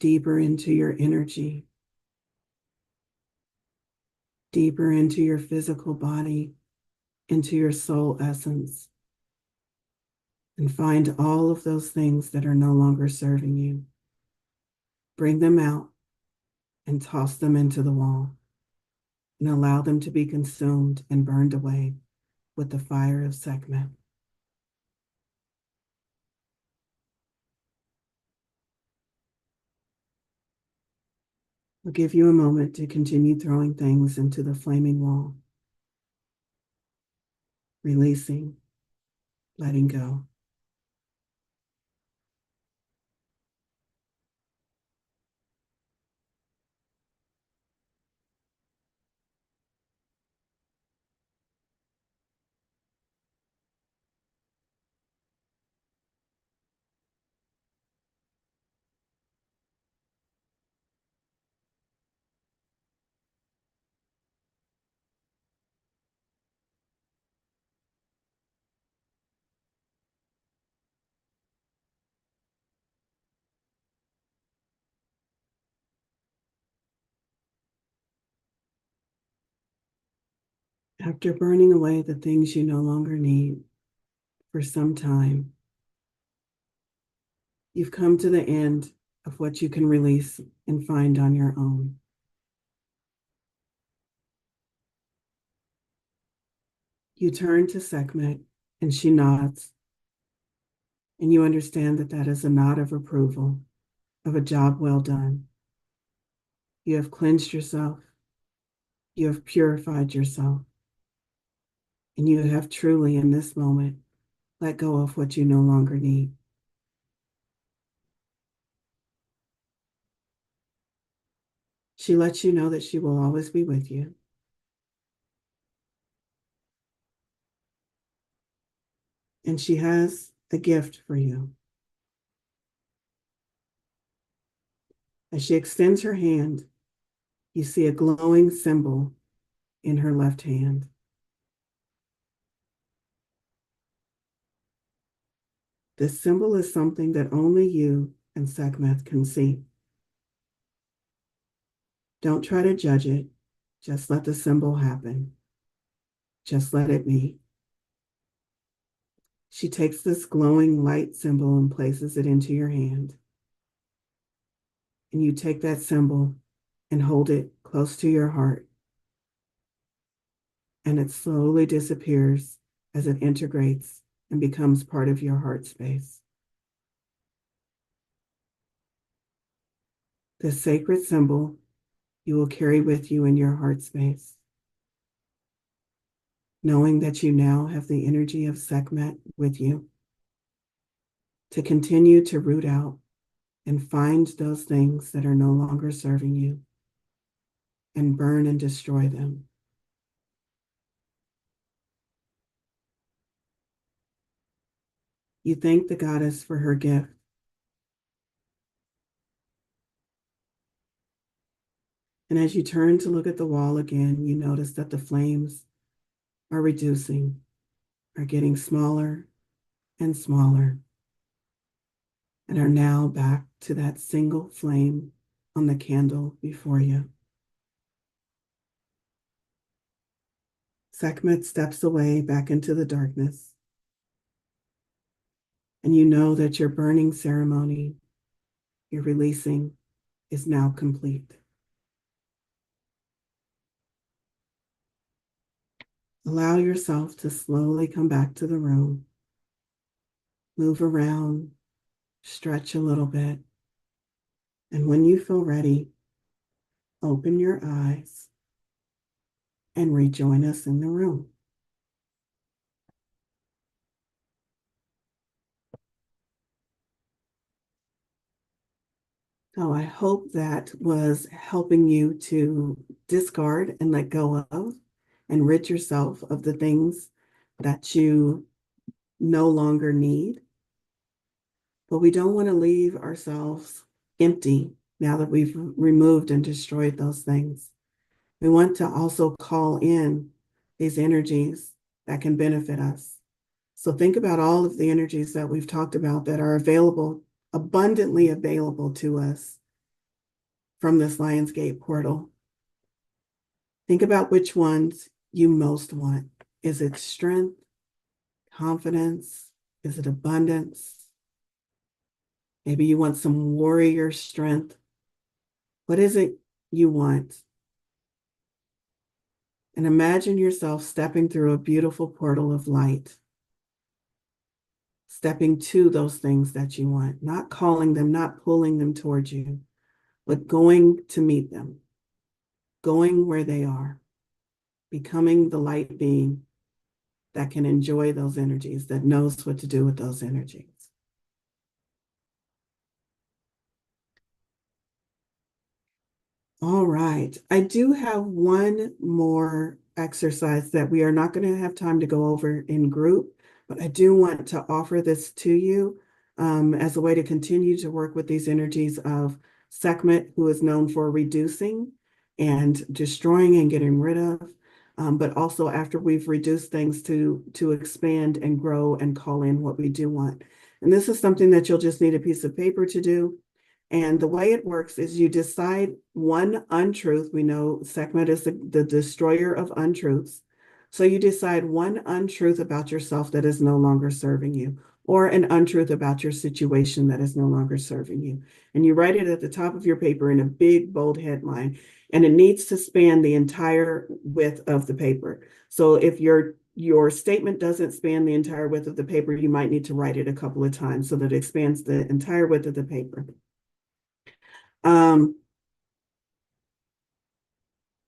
deeper into your energy, deeper into your physical body, into your soul essence, and find all of those things that are no longer serving you. Bring them out and toss them into the wall and allow them to be consumed and burned away with the fire of Sekhmet. We'll give you a moment to continue throwing things into the flaming wall, releasing, letting go. After burning away the things you no longer need for some time, you've come to the end of what you can release and find on your own. You turn to Sekhmet and she nods, and you understand that that is a nod of approval of a job well done. You have cleansed yourself, you have purified yourself, and you have truly in this moment let go of what you no longer need. She lets you know that she will always be with you. And she has a gift for you. As she extends her hand, you see a glowing symbol in her left hand. This symbol is something that only you and Sekhmet can see. Don't try to judge it. Just let the symbol happen. Just let it be. She takes this glowing light symbol and places it into your hand. And you take that symbol and hold it close to your heart. And it slowly disappears as it integrates and becomes part of your heart space. This sacred symbol you will carry with you in your heart space, knowing that you now have the energy of Sekhmet with you to continue to root out and find those things that are no longer serving you and burn and destroy them. You thank the goddess for her gift. And as you turn to look at the wall again, you notice that the flames are reducing, are getting smaller and smaller, and are now back to that single flame on the candle before you. Sekhmet steps away back into the darkness, and you know that your burning ceremony, your releasing, is now complete. Allow yourself to slowly come back to the room, move around, stretch a little bit, and when you feel ready, open your eyes and rejoin us in the room. So I hope that was helping you to discard and let go of and rid yourself of the things that you no longer need. But we don't want to leave ourselves empty now that we've removed and destroyed those things. We want to also call in these energies that can benefit us. So think about all of the energies that we've talked about that are available, abundantly available to us from this Lionsgate portal. Think about which ones you most want. Is it strength, confidence? Is it abundance? Maybe you want some warrior strength. What is it you want? And imagine yourself stepping through a beautiful portal of light, stepping to those things that you want, not calling them, not pulling them towards you, but going to meet them, going where they are, becoming the light being that can enjoy those energies, that knows what to do with those energies. All right. I do have one more exercise that we are not going to have time to go over in group, but I do want to offer this to you as a way to continue to work with these energies of Sekhmet, who is known for reducing and destroying and getting rid of, but also after we've reduced things to expand and grow and call in what we do want. And this is something that you'll just need a piece of paper to do. And the way it works is you decide one untruth. We know Sekhmet is the destroyer of untruths. So you decide one untruth about yourself that is no longer serving you, or an untruth about your situation that is no longer serving you. And you write it at the top of your paper in a big, bold headline, and it needs to span the entire width of the paper. So if your statement doesn't span the entire width of the paper, you might need to write it a couple of times so that it spans the entire width of the paper.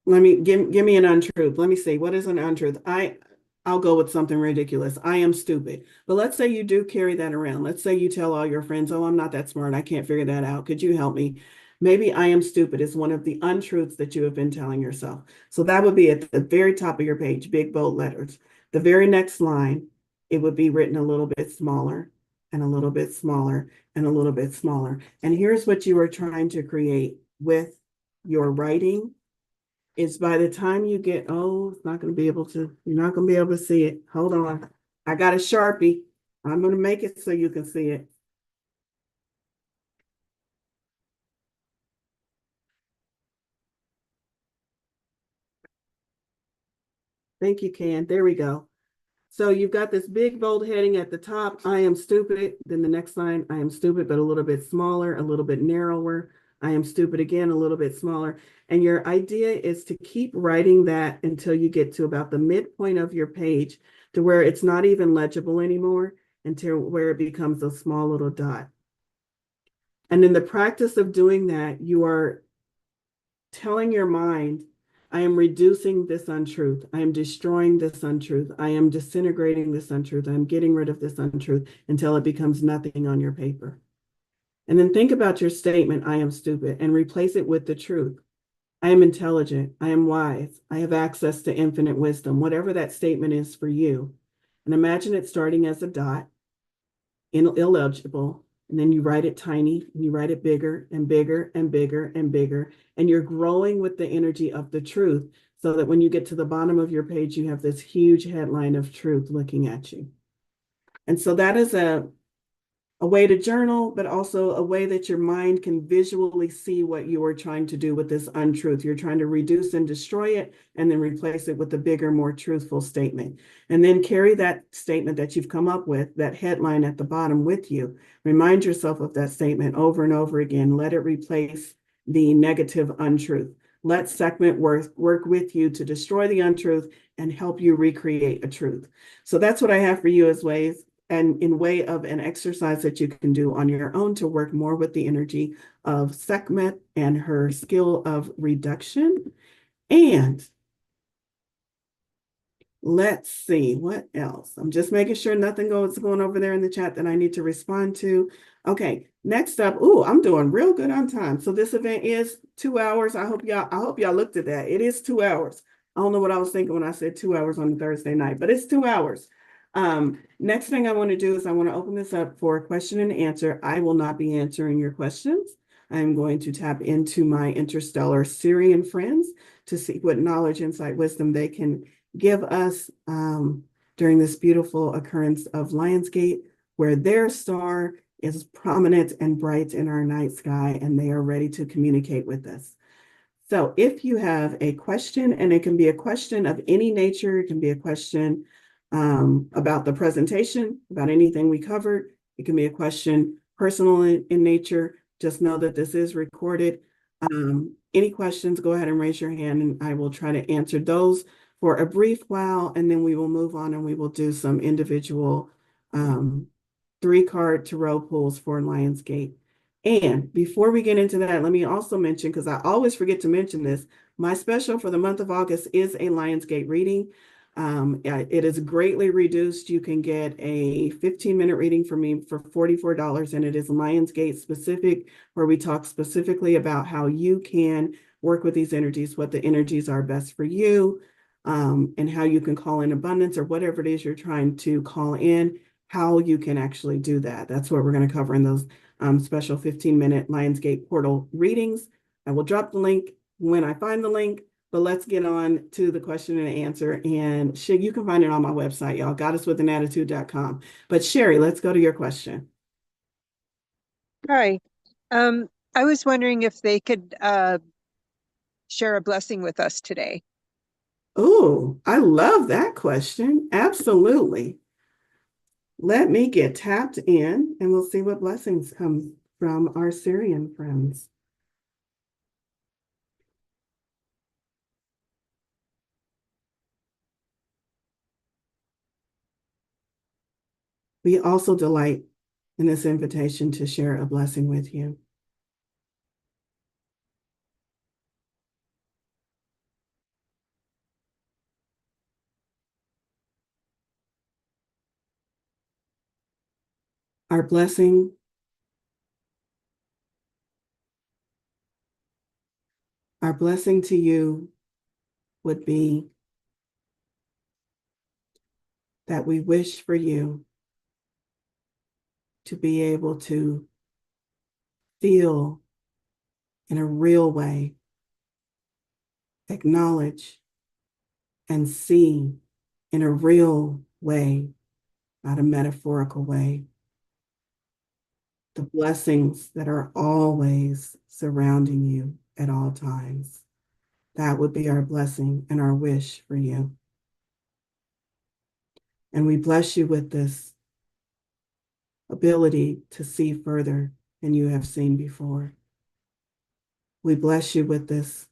Give me an untruth. Let me see. What is an untruth? I'll go with something ridiculous. I am stupid. But let's say you do carry that around. Let's say you tell all your friends, "Oh, I'm not that smart. I can't figure that out. Could you help me?" Maybe I am stupid is one of the untruths that you have been telling yourself. So that would be at the very top of your page, big bold letters. The very next line, it would be written a little bit smaller and a little bit smaller and a little bit smaller. And here's what you are trying to create with your writing is by the time you get, it's not going to be able to, you're not going to be able to see it. Hold on. I got a Sharpie. I'm going to make it so you can see it. Thank you, Ken. There we go. So you've got this big bold heading at the top, I am stupid. Then the next line, I am stupid, but a little bit smaller, a little bit narrower. I am stupid again, a little bit smaller. And your idea is to keep writing that until you get to about the midpoint of your page to where it's not even legible anymore, until where it becomes a small little dot. And in the practice of doing that, you are telling your mind, I am reducing this untruth. I am destroying this untruth. I am disintegrating this untruth. I am getting rid of this untruth until it becomes nothing on your paper. And then think about your statement, I am stupid, and replace it with the truth. I am intelligent. I am wise. I have access to infinite wisdom, whatever that statement is for you. And imagine it starting as a dot illegible, and then you write it tiny, and you write it bigger and bigger and bigger and bigger, and you're growing with the energy of the truth, so that when you get to the bottom of your page, you have this huge headline of truth looking at you. And so that is a way to journal, but also a way that your mind can visually see what you are trying to do with this untruth. You're trying to reduce and destroy it, and then replace it with a bigger, more truthful statement. And then carry that statement that you've come up with, that headline at the bottom, with you. Remind yourself of that statement over and over again. Let it replace the negative untruth. Let segment work with you to destroy the untruth and help you recreate a truth. So that's what I have for you as ways, and in way of an exercise that you can do on your own to work more with the energy of Sekhmet and her skill of reduction. And let's see what else. I'm just making sure nothing goes going over there in the chat that I need to respond to. Okay, next up. Ooh, I'm doing real good on time. So this event is 2 hours. I hope y'all looked at that. It is 2 hours. I don't know what I was thinking when I said 2 hours on a Thursday night, but it's 2 hours. Next thing I want to do is I want to open this up for question and answer. I will not be answering your questions. I'm going to tap into my interstellar Syrian friends to see what knowledge, insight, wisdom they can give us during this beautiful occurrence of Lionsgate, where their star is prominent and bright in our night sky, and they are ready to communicate with us. So if you have a question, and it can be a question of any nature, it can be a question about the presentation, about anything we covered, it can be a question personal in nature, just know that this is recorded. Any questions, go ahead and raise your hand, and I will try to answer those for a brief while, and then we will move on and we will do some individual 3-card tarot pulls for Lionsgate. And before we get into that, let me also mention, because I always forget to mention this, my special for the month of August is a Lionsgate reading. It is greatly reduced. You can get a 15-minute reading from me for $44, and it is Lionsgate specific, where we talk specifically about how you can work with these energies, what the energies are best for you, and how you can call in abundance, or whatever it is you're trying to call in, how you can actually do that. That's what we're going to cover in those special 15-minute Lionsgate portal readings. I will drop the link when I find the link, but let's get on to the question and answer. And you can find it on my website, y'all, goddesswithanattitude.com. But Sherry, let's go to your question. Hi. I was wondering if they could share a blessing with us today. Oh, I love that question. Absolutely. Let me get tapped in, and we'll see what blessings come from our Syrian friends. We also delight in this invitation to share a blessing with you. Our blessing to you would be that we wish for you to be able to feel in a real way, acknowledge and see in a real way, not a metaphorical way, the blessings that are always surrounding you at all times. That would be our blessing and our wish for you. And we bless you with this ability to see further than you have seen before. We bless you with this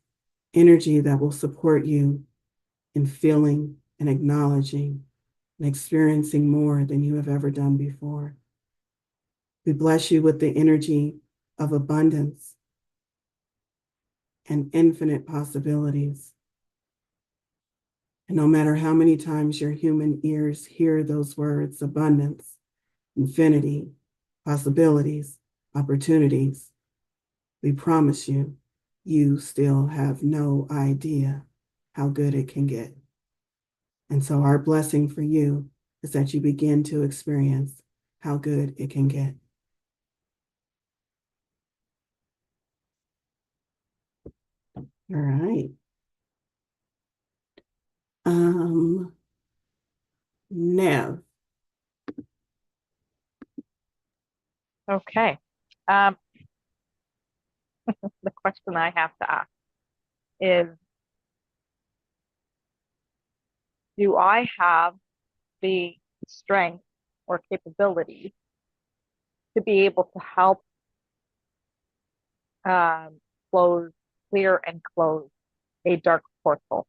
energy that will support you in feeling and acknowledging and experiencing more than you have ever done before. We bless you with the energy of abundance and infinite possibilities. And no matter how many times your human ears hear those words, abundance, infinity, possibilities, opportunities, we promise you, you still have no idea how good it can get. And so our blessing for you is that you begin to experience how good it can get. All right. Nev. Okay. The question I have to ask is, do I have the strength or capability to be able to help close, clear and close a dark portal?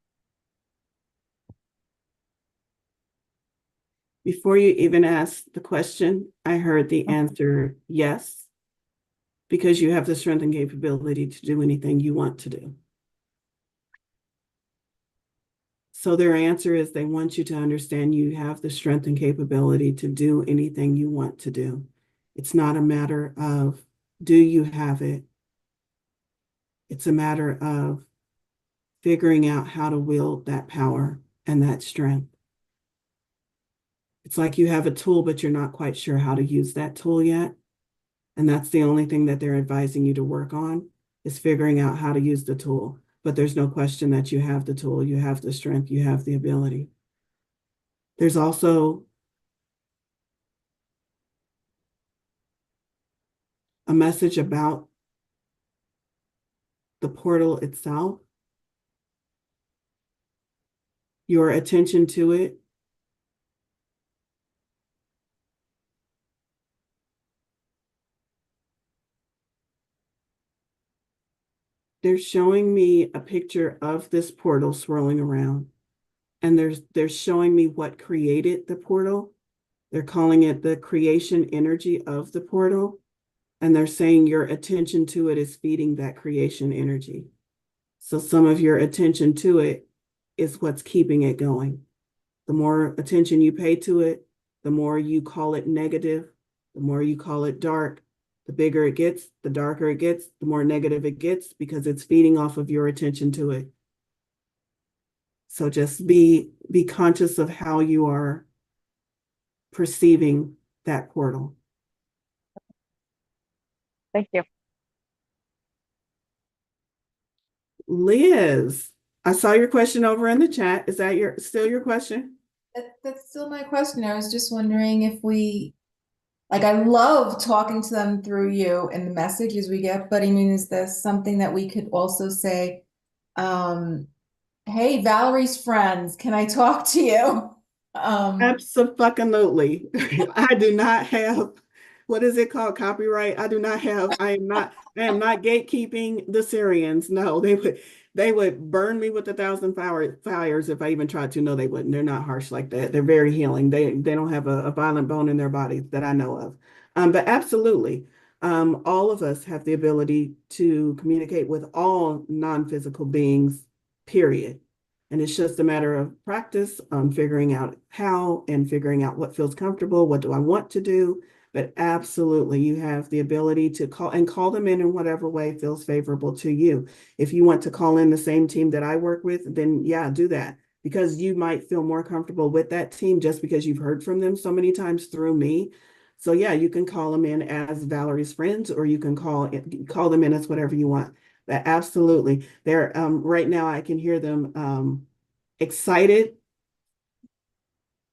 Before you even asked the question, I heard the answer yes, because you have the strength and capability to do anything you want to do. So their answer is they want you to understand you have the strength and capability to do anything you want to do. It's not a matter of do you have it? It's a matter of figuring out how to wield that power and that strength. It's like you have a tool, but you're not quite sure how to use that tool yet. And that's the only thing that they're advising you to work on, is figuring out how to use the tool. But there's no question that you have the tool, you have the strength, you have the ability. There's also a message about the portal itself, your attention to it. They're showing me a picture of this portal swirling around, and they're showing me what created the portal. They're calling it the creation energy of the portal, and they're saying your attention to it is feeding that creation energy. So some of your attention to it is what's keeping it going. The more attention you pay to it, the more you call it negative, the more you call it dark, the bigger it gets, the darker it gets, the more negative it gets, because it's feeding off of your attention to it. So just be conscious of how you are perceiving that portal. Thank you. Liz, I saw your question over in the chat. Is that still your question? That's still my question. I was just wondering if I love talking to them through you and the messages we get, but I mean, is this something that we could also say, hey, Valerie's friends, can I talk to you? Absolutely. I do not have, what is it called? Copyright. I am not gatekeeping the Syrians. No, they would burn me with 1,000 fires if I even tried to. No, they wouldn't. They're not harsh like that. They're very healing. They don't have a violent bone in their body that I know of. But absolutely, all of us have the ability to communicate with all non-physical beings, period. And it's just a matter of practice on figuring out how and figuring out what feels comfortable. What do I want to do? But absolutely, you have the ability to call them in whatever way feels favorable to you. If you want to call in the same team that I work with, then yeah, do that, because you might feel more comfortable with that team just because you've heard from them so many times through me. So yeah, you can call them in as Valerie's friends, or you can call them in as whatever you want. But absolutely, they're right now I can hear them excited.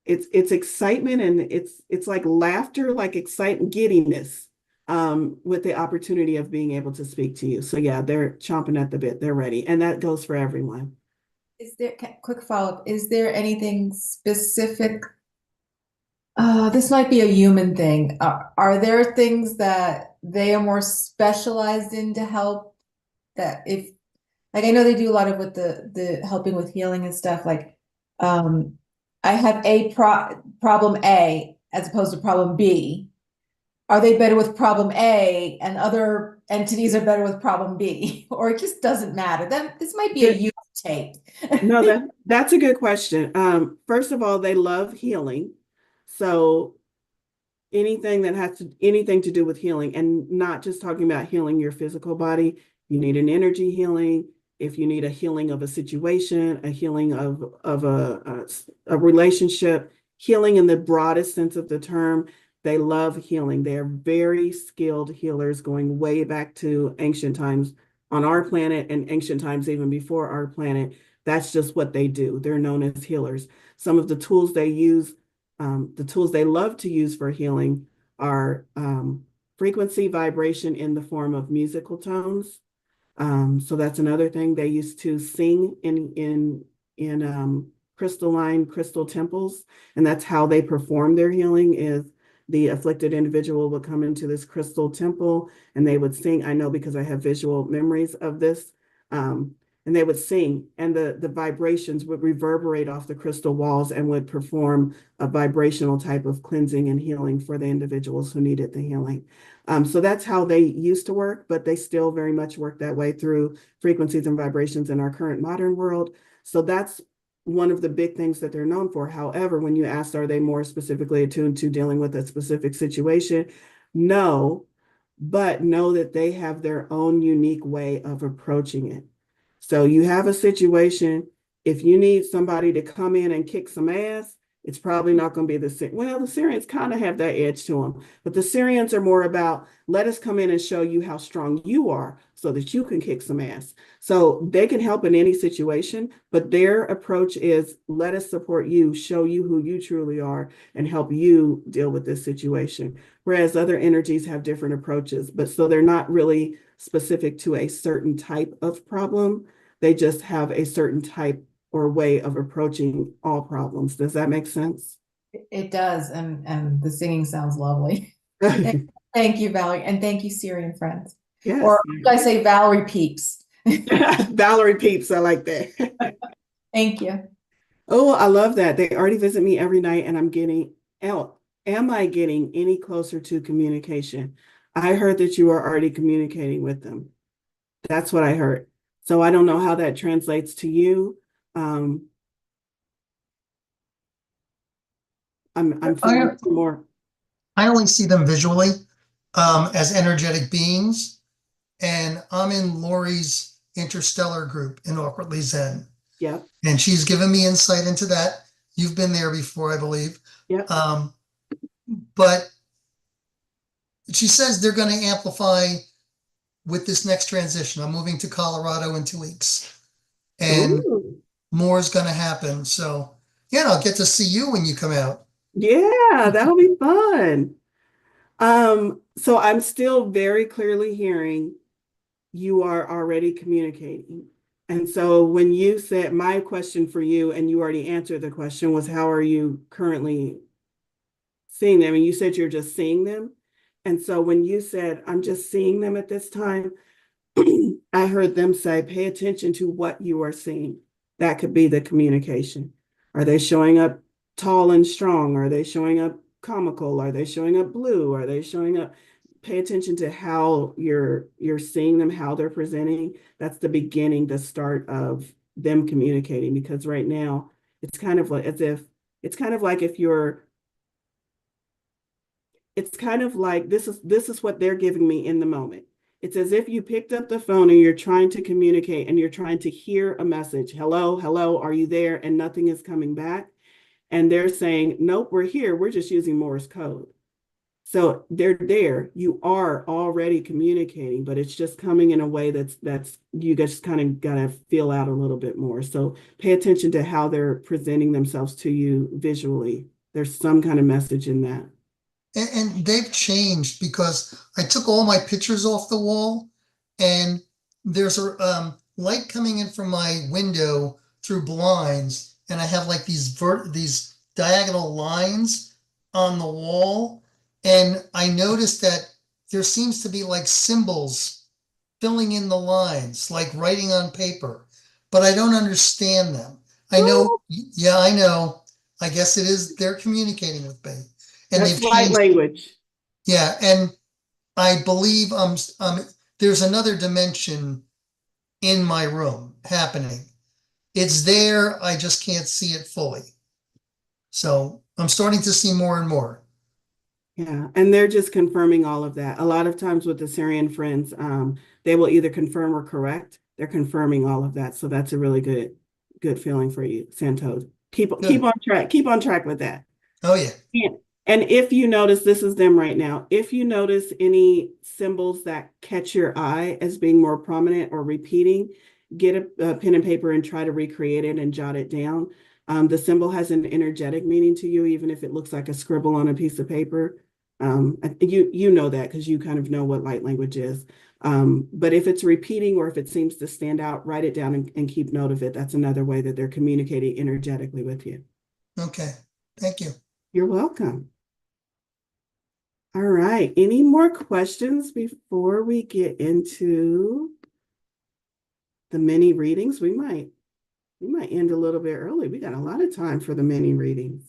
It's excitement, and it's like laughter, like excitement, giddiness, with the opportunity of being able to speak to you. So yeah, they're chomping at the bit. They're ready, and that goes for everyone. Is there, quick follow-up, is there anything specific? This might be a human thing. Are there things that they are more specialized in to help, that if, like, I know they do a lot of with the helping with healing and stuff, like, I have problem A as opposed to problem B. Are they better with problem A and other entities are better with problem B? Or it just doesn't matter? This might be a huge take. No, that's a good question. First of all, they love healing. So anything to do with healing, and not just talking about healing your physical body. You need an energy healing. If you need a healing of a situation, a healing of a relationship, healing in the broadest sense of the term, They love healing. They are very skilled healers going way back to ancient times on our planet and ancient times even before our planet. That's just what they do. They're known as healers. Some of the tools they use, the tools they love to use for healing are frequency vibration in the form of musical tones. So that's another thing. They used to sing in crystal temples, and that's how they perform their healing. Is the afflicted individual would come into this crystal temple and they would sing. I know because I have visual memories of this. And they would sing, and the vibrations would reverberate off the crystal walls and would perform a vibrational type of cleansing and healing for the individuals who needed the healing. So that's how they used to work, but they still very much work that way through frequencies and vibrations in our current modern world. So that's one of the big things that they're known for. However, when you asked, are they more specifically attuned to dealing with a specific situation? No, but know that they have their own unique way of approaching it. So you have a situation, if you need somebody to come in and kick some ass, it's probably not going to be the Syrians kind of have that edge to them, but the Syrians are more about, let us come in and show you how strong you are so that you can kick some ass. So they can help in any situation, but their approach is, let us support you, show you who you truly are, and help you deal with this situation. Whereas other energies have different approaches, but so they're not really specific to a certain type of problem. They just have a certain type or way of approaching all problems. Does that make sense? It does, and the singing sounds lovely. Thank you, Valerie, and thank you, Syrian friends. Yes. Or should I say Valerie peeps? Valerie Peeps, I like that. Thank you. Oh, I love that. They already visit me every night and I'm getting out. Am I getting any closer to communication? I heard that you are already communicating with them. That's what I heard. So I don't know how that translates to you. I'm feeling more. I only see them visually as energetic beings, and I'm in Lori's interstellar group in Awkwardly Zen, Yeah. and she's given me insight into that. You've been there before, I believe. Yeah. But she says they're going to amplify with this next transition. I'm moving to Colorado in 2 weeks, and Ooh. more is going to happen. So yeah, I'll get to see you when you come out. Yeah, that'll be fun. So I'm still very clearly hearing you are already communicating. And so when you said, my question for you, and you already answered the question, was how are you currently seeing them? And you said you're just seeing them. And so when you said, I'm just seeing them at this time, I heard them say, pay attention to what you are seeing. That could be the communication. Are they showing up tall and strong? Are they showing up comical? Are they showing up blue? Are they showing up? Pay attention to how you're seeing them, how they're presenting. That's the beginning, the start of them communicating, because right now it's kind of like this is what they're giving me in the moment. It's as if you picked up the phone and you're trying to communicate and you're trying to hear a message. Hello, hello, are you there? And nothing is coming back. And they're saying, nope, we're here. We're just using Morse code. So they're there. You are already communicating, but it's just coming in a way that's you just kind of got to feel out a little bit more. So pay attention to how they're presenting themselves to you visually. There's some kind of message in that. And they've changed because I took all my pictures off the wall, and there's a light coming in from my window through blinds, and I have like these diagonal lines on the wall, and I noticed that there seems to be like symbols filling in the lines, like writing on paper, but I don't understand them. I know, yeah, I know. I guess it is they're communicating with me. And that's light language. Yeah, and I believe there's another dimension in my room happening. It's there, I just can't see it fully. So I'm starting to see more and more. Yeah, and they're just confirming all of that. A lot of times with the Syrian friends, they will either confirm or correct. They're confirming all of that. So that's a really good feeling for you, Santos. Keep on track. Keep on track with that. Oh yeah. And if you notice, this is them right now. If you notice any symbols that catch your eye as being more prominent or repeating, get a pen and paper and try to recreate it and jot it down. The symbol has an energetic meaning to you, even if it looks like a scribble on a piece of paper. You know that because you kind of know what light language is. But if it's repeating or if it seems to stand out, write it down and keep note of it. That's another way that they're communicating energetically with you. Okay, thank you. You're welcome. All right. Any more questions before we get into the mini readings? We might end a little bit early. We got a lot of time for the mini readings.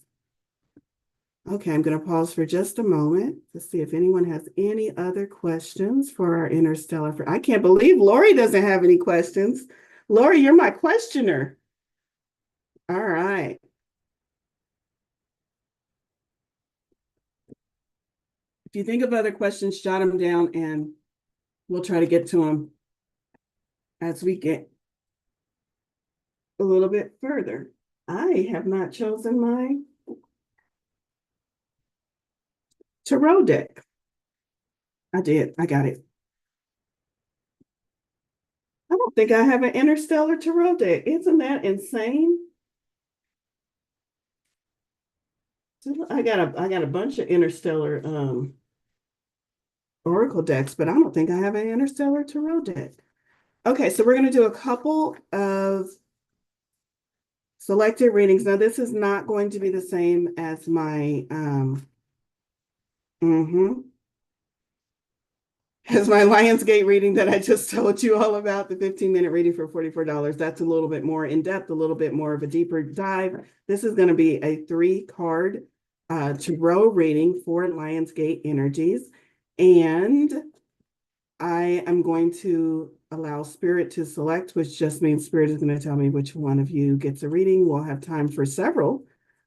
Okay, I'm going to pause for just a moment to see if anyone has any other questions for our interstellar. I can't believe Lori doesn't have any questions. Lori, you're my questioner. All right. If you think of other questions, jot them down and we'll try to get to them as we get a little bit further. I have not chosen my tarot deck. I did. I got it. I don't think I have an interstellar tarot deck. Isn't that insane? I got a bunch of interstellar oracle decks, but I don't think I have an interstellar tarot deck. Okay, so we're going to do a couple of selected readings. Now, this is not going to be the same as my as my Lionsgate reading that I just told you all about, the 15-minute reading for $44. That's a little bit more in depth, a little bit more of a deeper dive. This is going to be a 3-card tarot reading for Lionsgate energies. And I am going to allow Spirit to select, which just means Spirit is going to tell me which one of you gets a reading. We'll have time for several.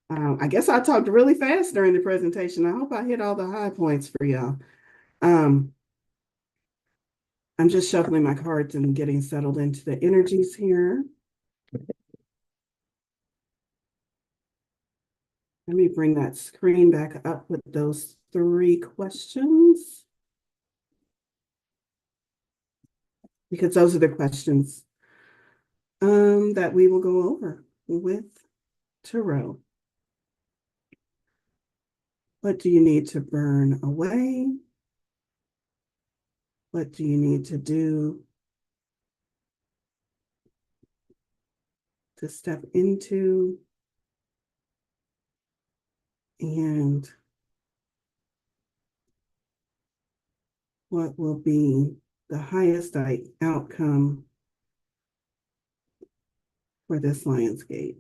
I guess I talked really fast during the presentation. I hope I hit all the high points for y'all. I'm just shuffling my cards and getting settled into the energies here. Let me bring that screen back up with those 3 questions. Because those are the questions that we will go over with tarot. What do you need to burn away? What do you need to do to step into? And what will be the highest outcome for this Lionsgate?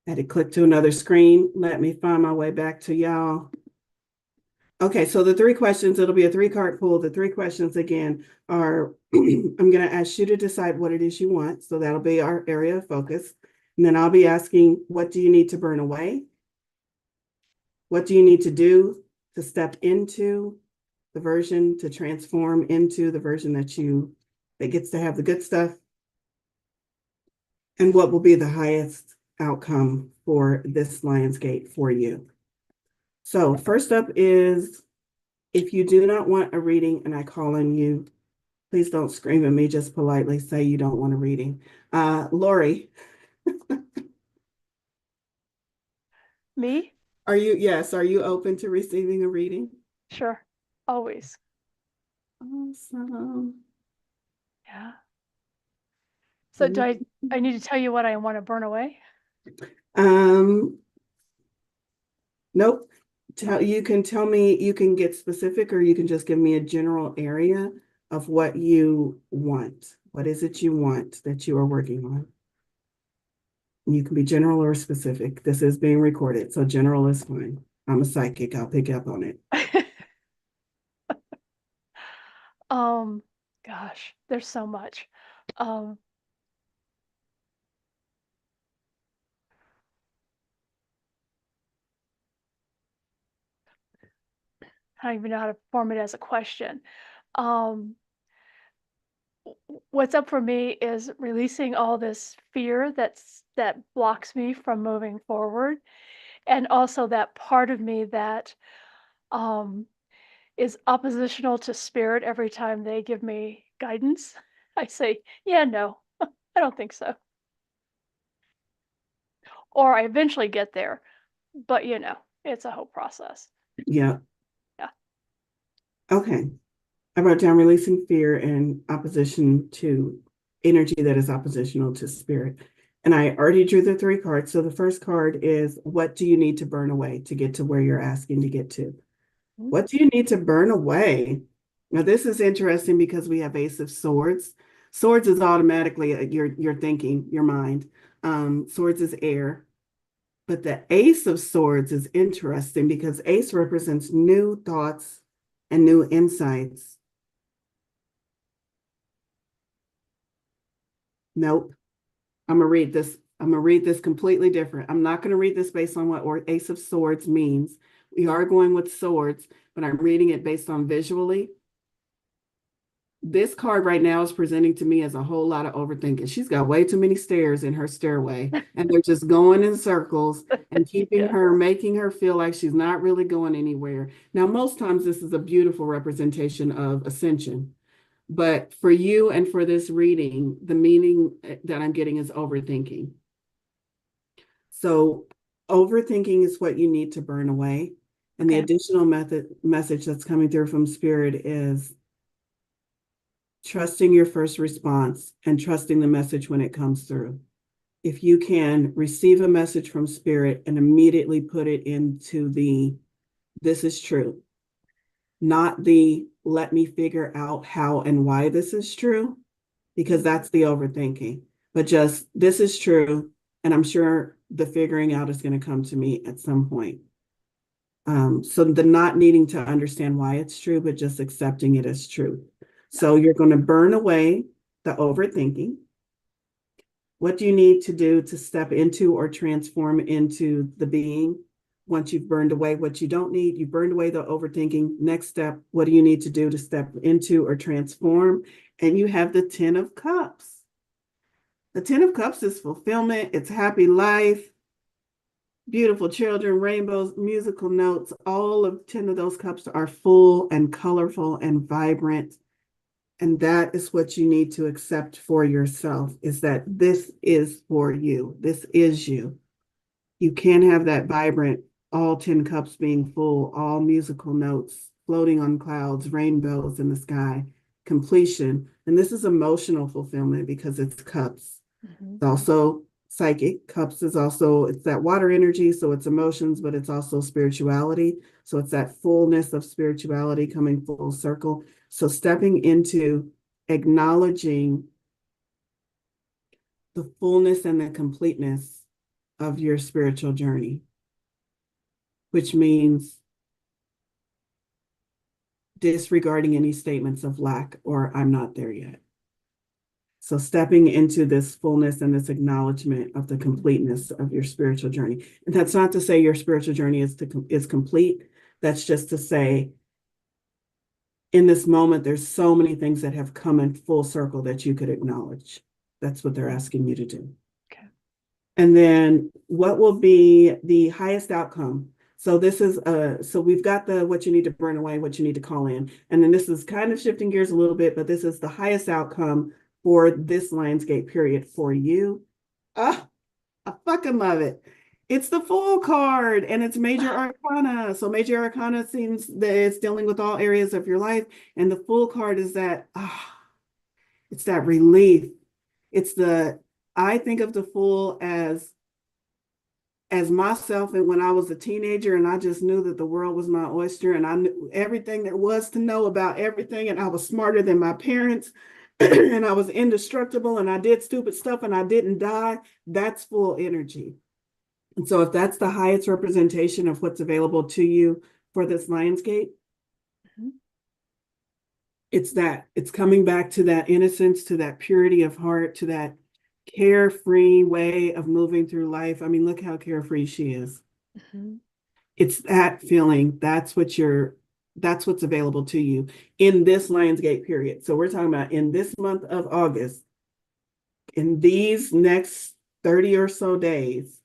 I had to click to another screen. Let me find my way back to y'all. Okay, so the 3 questions, it'll be a 3-card pool. The 3 questions again are, I'm going to ask you to decide what it is you want. So that'll be our area of focus. And then I'll be asking, what do you need to burn away? What do you need to do to step into the version, to transform into the version that gets to have the good stuff? And what will be the highest outcome for this Lionsgate for you? So first up is, if you do not want a reading and I call on you, please don't scream at me, just politely say you don't want a reading. Lori. Me? Are you open to receiving a reading? Sure. Always. Awesome. Yeah. So do I need to tell you what I want to burn away? Nope. You can tell me, you can get specific, or you can just give me a general area of what you want. What is it you want that you are working on? You can be general or specific. This is being recorded, so general is fine. I'm a psychic. I'll pick up on it. Gosh, there's so much. I don't even know how to form it as a question. what's up for me is releasing all this fear that blocks me from moving forward, and also that part of me that um, is oppositional to spirit every time they give me guidance. I say, yeah, no, I don't think so. Or I eventually get there, but it's a whole process. Yeah. Yeah. Okay. I wrote down releasing fear and opposition to energy that is oppositional to spirit. And I already drew the 3 cards. So the first card is, what do you need to burn away to get to where you're asking to get to? What do you need to burn away? Now, this is interesting because we have Ace of Swords. Swords is automatically your thinking, your mind. Swords is air. But the Ace of Swords is interesting because Ace represents new thoughts and new insights. Nope. I'm gonna read this. I'm gonna read this completely different. I'm not gonna read this based on what Ace of Swords means. We are going with swords, but I'm reading it based on visually. This card right now is presenting to me as a whole lot of overthinking. She's got way too many stairs in her stairway, and they're just going in circles and keeping her, making her feel like she's not really going anywhere. Now, most times this is a beautiful representation of ascension. But for you and for this reading, the meaning that I'm getting is overthinking. So overthinking is what you need to burn away. And the additional message that's coming through from Spirit is trusting your first response and trusting the message when it comes through. If you can receive a message from Spirit and immediately put it into this is true, not the let me figure out how and why this is true, because that's the overthinking, but just this is true. And I'm sure the figuring out is going to come to me at some point. So the not needing to understand why it's true, but just accepting it as true. So you're going to burn away the overthinking. What do you need to do to step into or transform into the being? Once you've burned away what you don't need, you burned away the overthinking. Next step, what do you need to do to step into or transform? And you have the 10 of Cups. The 10 of Cups is fulfillment. It's happy life, beautiful children, rainbows, musical notes. All of 10 of those cups are full and colorful and vibrant. And that is what you need to accept for yourself, is that this is for you. This is you. You can have that vibrant, all 10 cups being full, all musical notes, floating on clouds, rainbows in the sky, completion. And this is emotional fulfillment because it's cups. It's also psychic. Cups is also, it's that water energy, so it's emotions, but it's also spirituality. So it's that fullness of spirituality coming full circle. So stepping into acknowledging the fullness and the completeness of your spiritual journey, which means disregarding any statements of lack or I'm not there yet. So stepping into this fullness and this acknowledgement of the completeness of your spiritual journey. And that's not to say your spiritual journey is complete. That's just to say, in this moment, there's so many things that have come in full circle that you could acknowledge. That's what they're asking you to do. Okay. And then what will be the highest outcome? So this is so we've got the what you need to burn away, what you need to call in. And then this is kind of shifting gears a little bit, but this is the highest outcome for this Lionsgate period for you. I fucking love it. It's the Fool card and it's Major Arcana. So Major Arcana seems that it's dealing with all areas of your life. And the Fool card is that, it's that relief. I think of the Fool as myself and when I was a teenager and I just knew that the world was my oyster and I knew everything there was to know about everything and I was smarter than my parents and I was indestructible and I did stupid stuff and I didn't die. That's Fool energy. And so if that's the highest representation of what's available to you for this Lionsgate, it's coming back to that innocence, to that purity of heart, to that carefree way of moving through life. I mean, look how carefree she is. It's that feeling. That's what you're That's what's available to you in this Lionsgate period. So we're talking about in this month of August, in these next 30 or so days,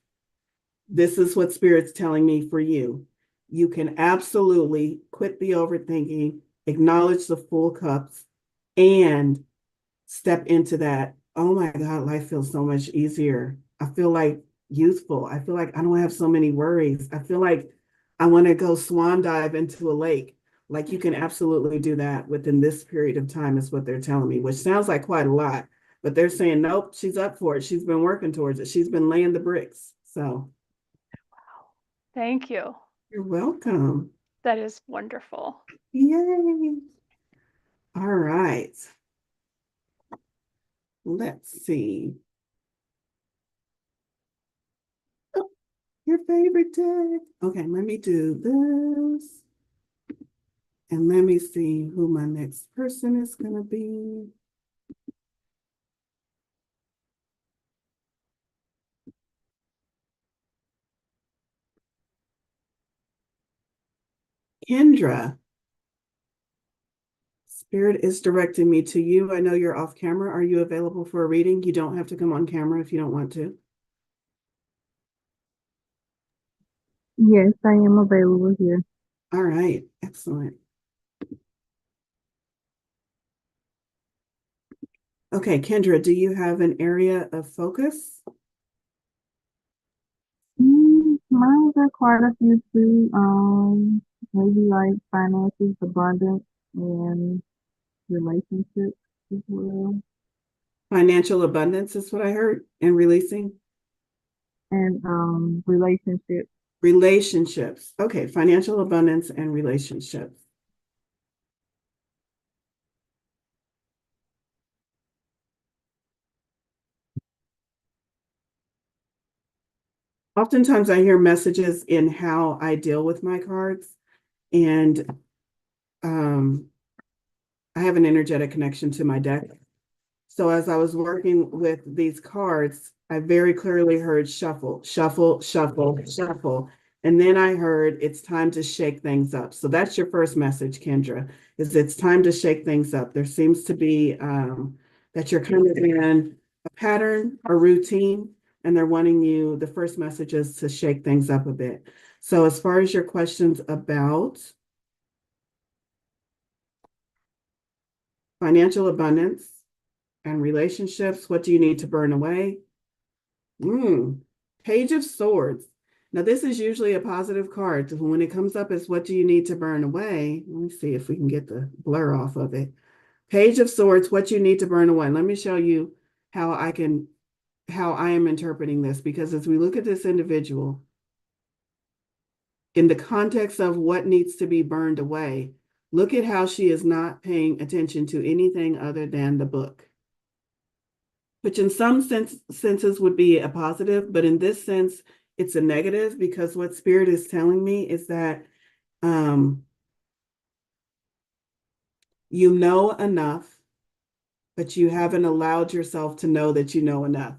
this is what Spirit's telling me for you. You can absolutely quit the overthinking, acknowledge the full cups, and step into that. Oh my God, life feels so much easier. I feel like youthful. I feel like I don't have so many worries. I feel like I want to go swan dive into a lake. Like you can absolutely do that within this period of time, is what they're telling me, which sounds like quite a lot. But they're saying, nope, she's up for it. She's been working towards it. She's been laying the bricks. So Thank you. you're welcome. That is wonderful. Yay. All right. Let's see. Oh, your favorite deck. Okay, let me do this. And let me see who my next person is going to be. Kendra. Spirit is directing me to you. I know you're off camera. Are you available for a reading? You don't have to come on camera if you don't want to. Yes, I am available here. All right, excellent. Okay, Kendra, do you have an area of focus? Mine are quite a few too. Maybe like finances, abundance, and relationships as well. Financial abundance is what I heard, and releasing And relationships. relationships. Okay, financial abundance and relationships. Oftentimes I hear messages in how I deal with my cards, and I have an energetic connection to my deck. So as I was working with these cards, I very clearly heard shuffle, shuffle, shuffle, shuffle. And then I heard it's time to shake things up. So that's your first message, Kendra, is it's time to shake things up. There seems to be that you're kind of in a pattern or routine, and they're wanting you, the first message is to shake things up a bit. So as far as your questions about financial abundance and relationships, what do you need to burn away? Page of Swords. Now, this is usually a positive card. When it comes up as what do you need to burn away? Let me see if we can get the blur off of it. Page of Swords, what you need to burn away. Let me show you how I am interpreting this, because as we look at this individual, in the context of what needs to be burned away, look at how she is not paying attention to anything other than the book, which in some senses would be a positive, but in this sense, it's a negative, because what Spirit is telling me is that you know enough, but you haven't allowed yourself to know that you know enough,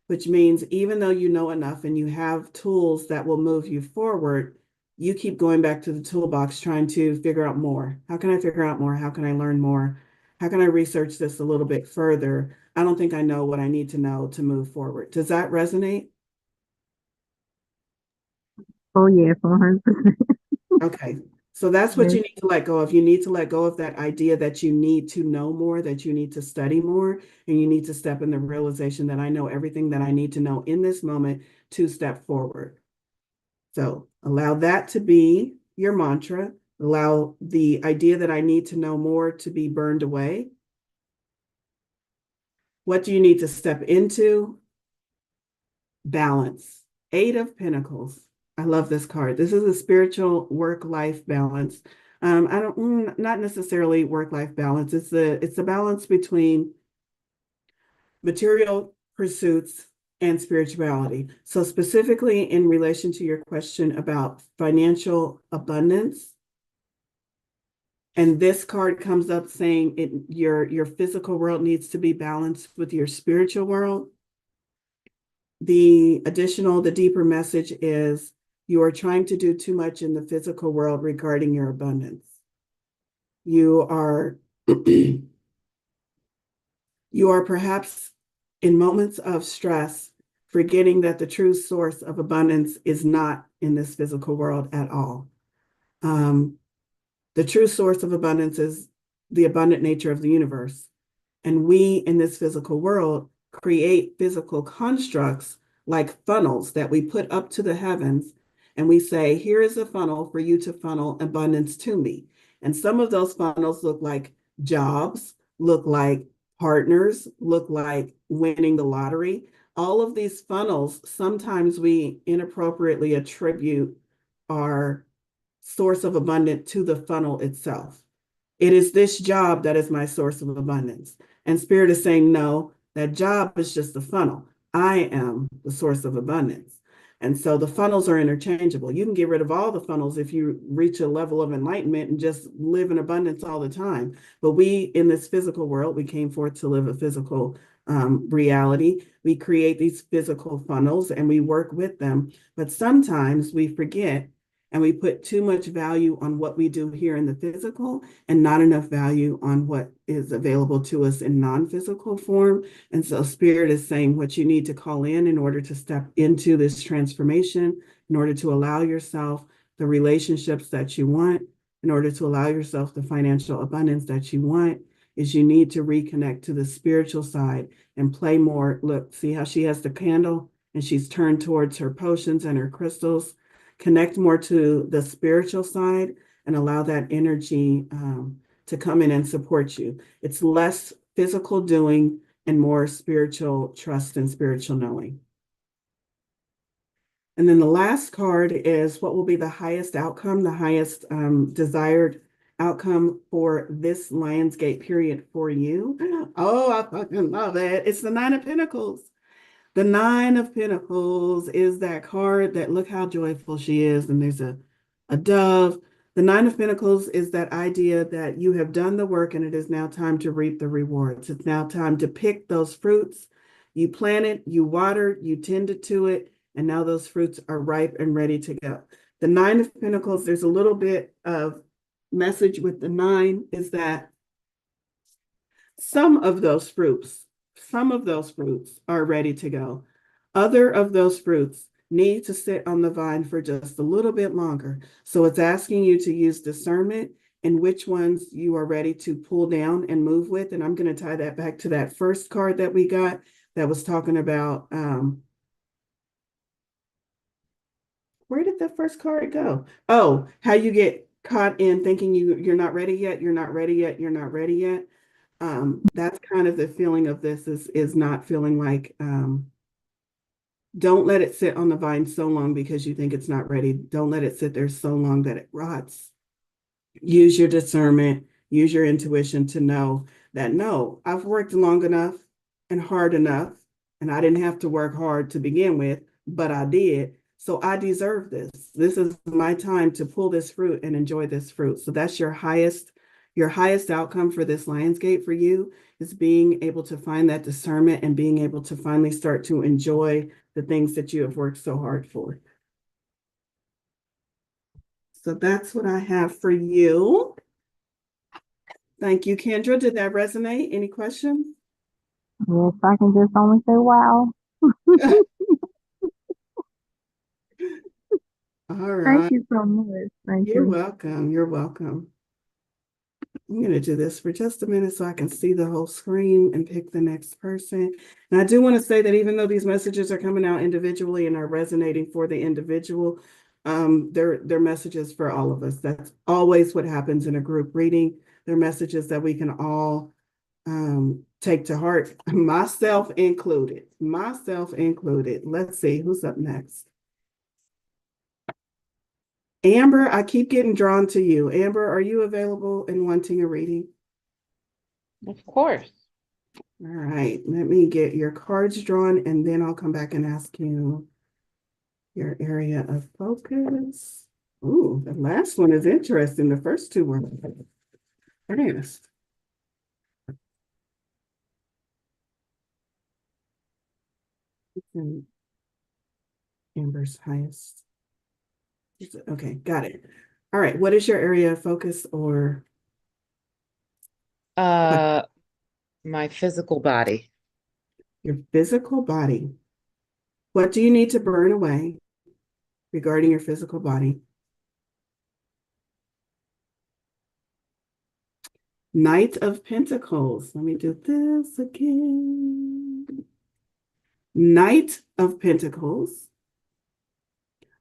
which means even though you know enough and you have tools that will move you forward, you keep going back to the toolbox trying to figure out more. How can I figure out more? How can I learn more? How can I research this a little bit further? I don't think I know what I need to know to move forward. Does that resonate? Oh yes, 100%. Okay. So that's what Yes. you need to let go of. You need to let go of that idea that you need to know more, that you need to study more, and you need to step in the realization that I know everything that I need to know in this moment to step forward. So allow that to be your mantra. Allow the idea that I need to know more to be burned away. What do you need to step into? Balance. Eight of Pentacles. I love this card. This is a spiritual work-life balance. I don't, not necessarily work-life balance. It's a balance between material pursuits and spirituality. So specifically in relation to your question about financial abundance, and this card comes up saying your physical world needs to be balanced with your spiritual world. The deeper message is You are trying to do too much in the physical world regarding your abundance. You are you are perhaps in moments of stress forgetting that the true source of abundance is not in this physical world at all. The true source of abundance is the abundant nature of the universe. And we in this physical world create physical constructs like funnels that we put up to the heavens. And we say, here is a funnel for you to funnel abundance to me. And some of those funnels look like jobs, look like partners, look like winning the lottery. All of these funnels, sometimes we inappropriately attribute our source of abundance to the funnel itself. It is this job that is my source of abundance. And Spirit is saying, no, that job is just the funnel. I am the source of abundance. And so the funnels are interchangeable. You can get rid of all the funnels if you reach a level of enlightenment and just live in abundance all the time. But we, in this physical world, we came forth to live a physical reality. We create these physical funnels and we work with them. But sometimes we forget and we put too much value on what we do here in the physical and not enough value on what is available to us in non-physical form. And so Spirit is saying what you need to call in order to step into this transformation, in order to allow yourself the relationships that you want, in order to allow yourself the financial abundance that you want, is you need to reconnect to the spiritual side and play more. Look, see how she has the candle and she's turned towards her potions and her crystals. Connect more to the spiritual side and allow that energy to come in and support you. It's less physical doing and more spiritual trust and spiritual knowing. And then the last card is what will be the highest outcome, the highest desired outcome for this Lionsgate period for you. Oh, I fucking love it. It's the Nine of Pentacles. The Nine of Pentacles is that card that look how joyful she is. And there's a dove. The Nine of Pentacles is that idea that you have done the work and it is now time to reap the rewards. It's now time to pick those fruits. You planted, you watered, you tended to it, and now those fruits are ripe and ready to go. The Nine of Pentacles, there's a little bit of message with the nine is that some of those fruits are ready to go. Other of those fruits need to sit on the vine for just a little bit longer. So it's asking you to use discernment in which ones you are ready to pull down and move with. And I'm going to tie that back to that first card that we got that was talking about, where did that first card go? Oh, how you get caught in thinking you're not ready yet, you're not ready yet, you're not ready yet. That's kind of the feeling of this is not feeling like, don't let it sit on the vine so long because you think it's not ready. Don't let it sit there so long that it rots. Use your discernment, use your intuition to know that, no, I've worked long enough and hard enough, and I didn't have to work hard to begin with, but I did. So I deserve this. This is my time to pull this fruit and enjoy this fruit. So that's your highest outcome for this Lionsgate for you is being able to find that discernment and being able to finally start to enjoy the things that you have worked so hard for. So that's what I have for you. Thank you, Kendra. Did that resonate? Any questions? Yes, I can just only say wow. All Thank right. you so much. Thank You're you. welcome. You're welcome. I'm going to do this for just a minute so I can see the whole screen and pick the next person. And I do want to say that even though these messages are coming out individually and are resonating for the individual, they're messages for all of us. That's always what happens in a group reading. They're messages that we can all take to heart, myself included. Let's see who's up next. Amber, I keep getting drawn to you. Amber, are you available and wanting a reading? Of course. All right, let me get your cards drawn and then I'll come back and ask you your area of focus. Ooh, the last one is interesting. The first two were fast. And Amber's highest. Okay, got it. All right, what is your area of focus or Uh, my physical body. your physical body? What do you need to burn away regarding your physical body? Knight of Pentacles. Let me do this again. Knight of Pentacles,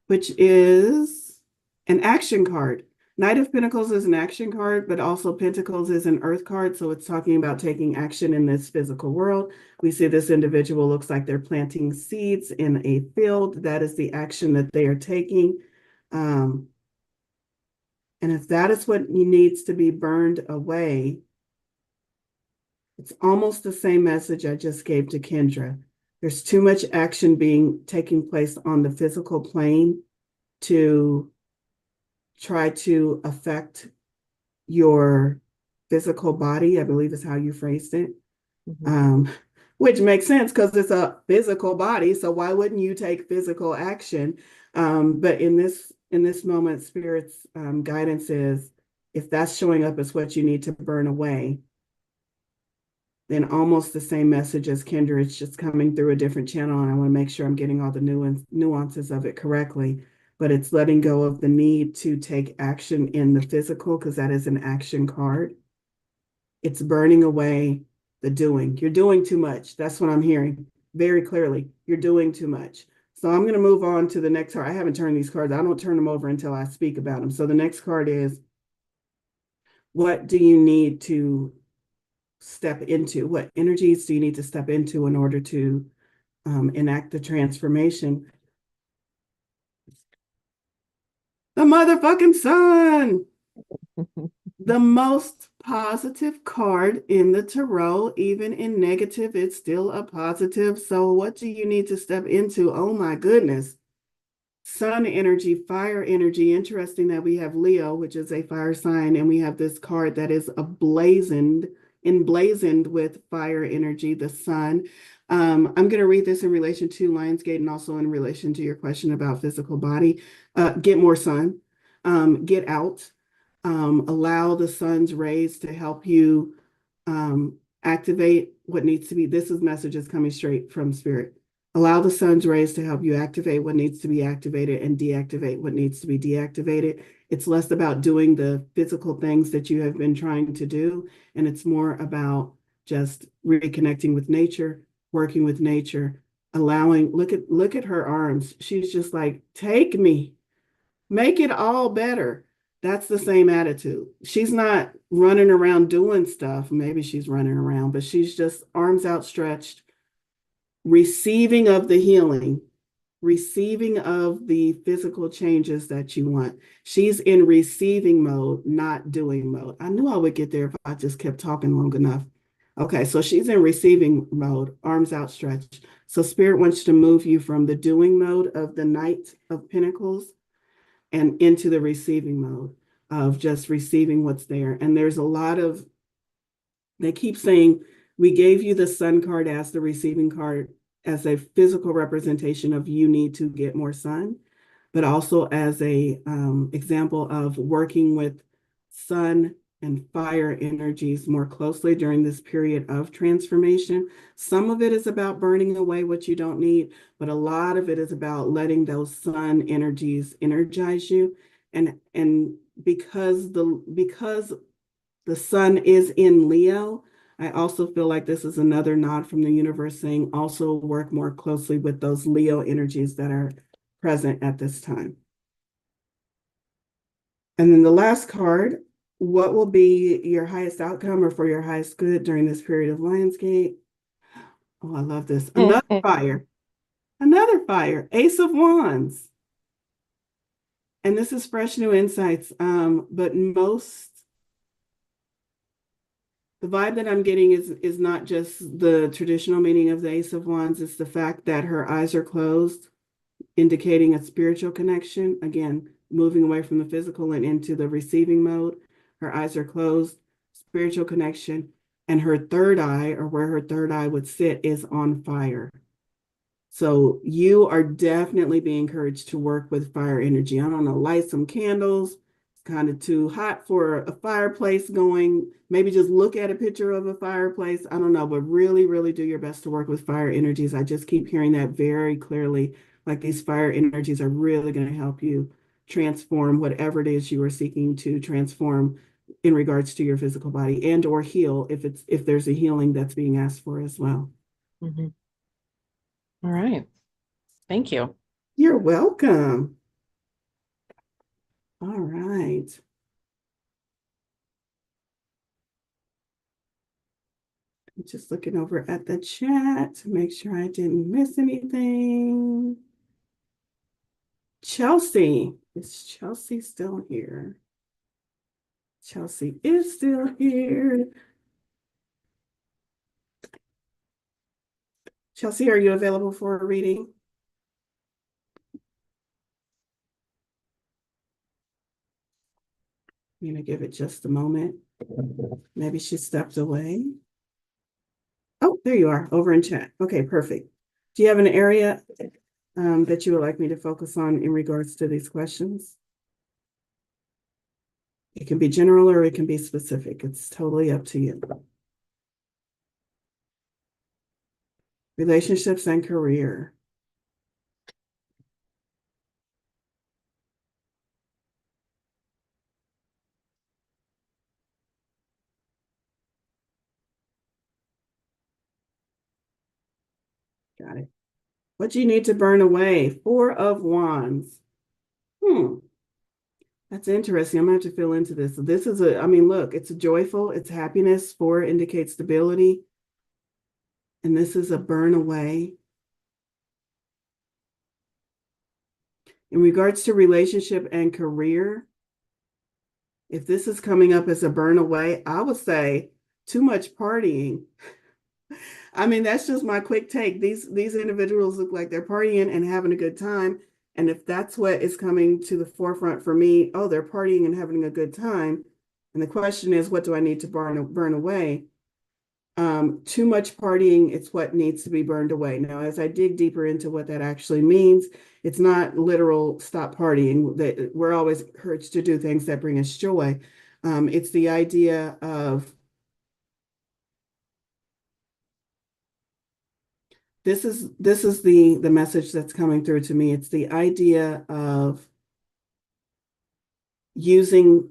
which is an action card. Knight of Pentacles is an action card, but also Pentacles is an earth card. So it's talking about taking action in this physical world. We see this individual looks like they're planting seeds in a field. That is the action that they are taking. And if that is what needs to be burned away, it's almost the same message I just gave to Kendra. There's too much action taking place on the physical plane to try to affect your physical body, I believe is how you phrased it. Which makes sense because it's a physical body. So why wouldn't you take physical action? But in this moment, Spirit's guidance is if that's showing up as what you need to burn away, then almost the same message as Kendra. It's just coming through a different channel, and I want to make sure I'm getting all the nuances of it correctly. But it's letting go of the need to take action in the physical because that is an action card. It's burning away the doing. You're doing too much. That's what I'm hearing very clearly. You're doing too much. So I'm going to move on to the next card. I haven't turned these cards. I don't turn them over until I speak about them. So the next card is, what do you need to step into? What energies do you need to step into in order to enact the transformation? The motherfucking sun. The most positive card in the tarot, even in negative, it's still a positive. So what do you need to step into? Oh my goodness. Sun energy, fire energy. Interesting that we have Leo, which is a fire sign, and we have this card that is emblazoned with fire energy, the sun. I'm going to read this in relation to Lionsgate and also in relation to your question about physical body. Get more sun, get out, allow the sun's rays to help you activate what needs to be. This is messages coming straight from spirit. Allow the sun's rays to help you activate what needs to be activated and deactivate what needs to be deactivated. It's less about doing the physical things that you have been trying to do, and it's more about just reconnecting with nature, working with nature, allowing, look at her arms. She's just like, take me, make it all better. That's the same attitude. She's not running around doing stuff. Maybe she's running around, but she's just arms outstretched, receiving of the healing, receiving of the physical changes that you want. She's in receiving mode, not doing mode. I knew I would get there if I just kept talking long enough. Okay, so she's in receiving mode, arms outstretched. So Spirit wants to move you from the doing mode of the Knight of Pentacles and into the receiving mode of just receiving what's there. And there's a lot of, they keep saying, we gave you the sun card as the receiving card as a physical representation of you need to get more sun, but also as a example of working with sun and fire energies more closely during this period of transformation. Some of it is about burning away what you don't need, but a lot of it is about letting those sun energies energize you. And because the sun is in Leo, I also feel like this is another nod from the universe saying also work more closely with those Leo energies that are present at this time. And then the last card, what will be your highest outcome or for your highest good during this period of Lionsgate? Oh, I love this. Another fire, Ace of Wands. And this is fresh new insights, but the vibe that I'm getting is not just the traditional meaning of the Ace of Wands. It's the fact that her eyes are closed, indicating a spiritual connection. Again, moving away from the physical and into the receiving mode. Her eyes are closed, spiritual connection, and her third eye, or where her third eye would sit, is on fire. So you are definitely being encouraged to work with fire energy. I don't know, light some candles. It's kind of too hot for a fireplace going. Maybe just look at a picture of a fireplace. I don't know, but really, really do your best to work with fire energies. I just keep hearing that very clearly. Like these fire energies are really going to help you transform whatever it is you are seeking to transform in regards to your physical body and or heal if there's a healing that's being asked for as well. Mhm. All right. Thank you. You're welcome. All right. I'm just looking over at the chat to make sure I didn't miss anything. Chelsea, is Chelsea still here? Chelsea is still here. Chelsea, are you available for a reading? I'm going to give it just a moment. Maybe she stepped away. Oh, there you are, over in chat. Okay, perfect. Do you have an area that you would like me to focus on in regards to these questions? It can be general or it can be specific. It's totally up to you. Relationships and career. Got it. What do you need to burn away? 4 of Wands. That's interesting. I'm gonna have to fill into this. So this is I mean, look, it's a joyful, it's happiness. 4 indicates stability. And this is a burn away. In regards to relationship and career, if this is coming up as a burn away, I would say too much partying. I mean, that's just my quick take. These individuals look like they're partying and having a good time. And if that's what is coming to the forefront for me, oh, they're partying and having a good time. And the question is, what do I need to burn away? Too much partying, it's what needs to be burned away. Now, as I dig deeper into what that actually means, it's not literal stop partying. That we're always encouraged to do things that bring us joy. It's the idea of this is the message that's coming through to me. It's the idea of using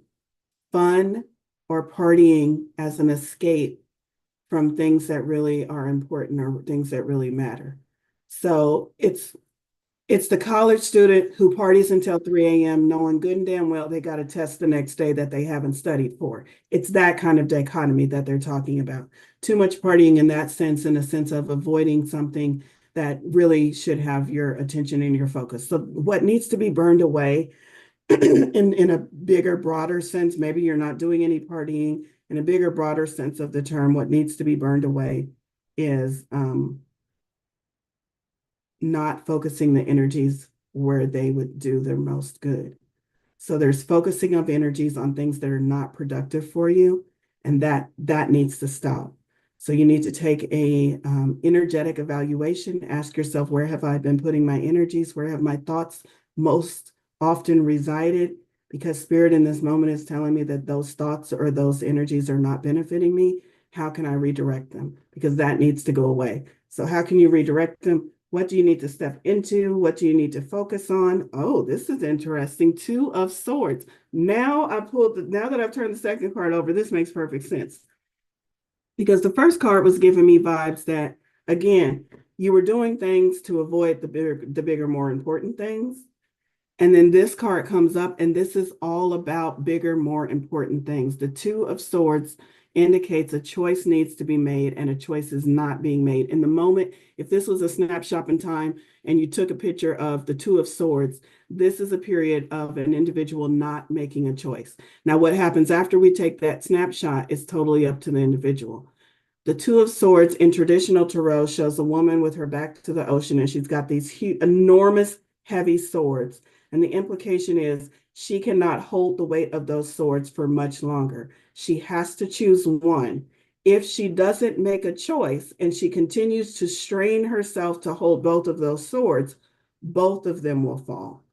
fun or partying as an escape from things that really are important or things that really matter. So it's the college student who parties until 3 a.m. knowing good and damn well they got a test the next day that they haven't studied for. It's that kind of dichotomy that they're talking about. Too much partying in that sense, in a sense of avoiding something that really should have your attention and your focus. So what needs to be burned away in a bigger, broader sense, maybe you're not doing any partying. In a bigger, broader sense of the term, what needs to be burned away is not focusing the energies where they would do their most good. So there's focusing of energies on things that are not productive for you, and that needs to stop. So you need to take a energetic evaluation. Ask yourself, where have I been putting my energies? Where have my thoughts most often resided? Because spirit in this moment is telling me that those thoughts or those energies are not benefiting me. How can I redirect them? Because that needs to go away. So how can you redirect them? What do you need to step into? What do you need to focus on? Oh, this is interesting. 2 of Swords. Now that I've turned the second card over, this makes perfect sense. Because the first card was giving me vibes that, again, you were doing things to avoid the bigger, more important things. And then this card comes up, and this is all about bigger, more important things. The 2 of Swords indicates a choice needs to be made, and a choice is not being made. In the moment, if this was a snapshot in time and you took a picture of the 2 of Swords, this is a period of an individual not making a choice. Now, what happens after we take that snapshot is totally up to the individual. The 2 of Swords in traditional tarot shows a woman with her back to the ocean, and she's got these huge, enormous, heavy swords. And the implication is she cannot hold the weight of those swords for much longer. She has to choose one. If she doesn't make a choice and she continues to strain herself to hold both of those swords, both of them will fall.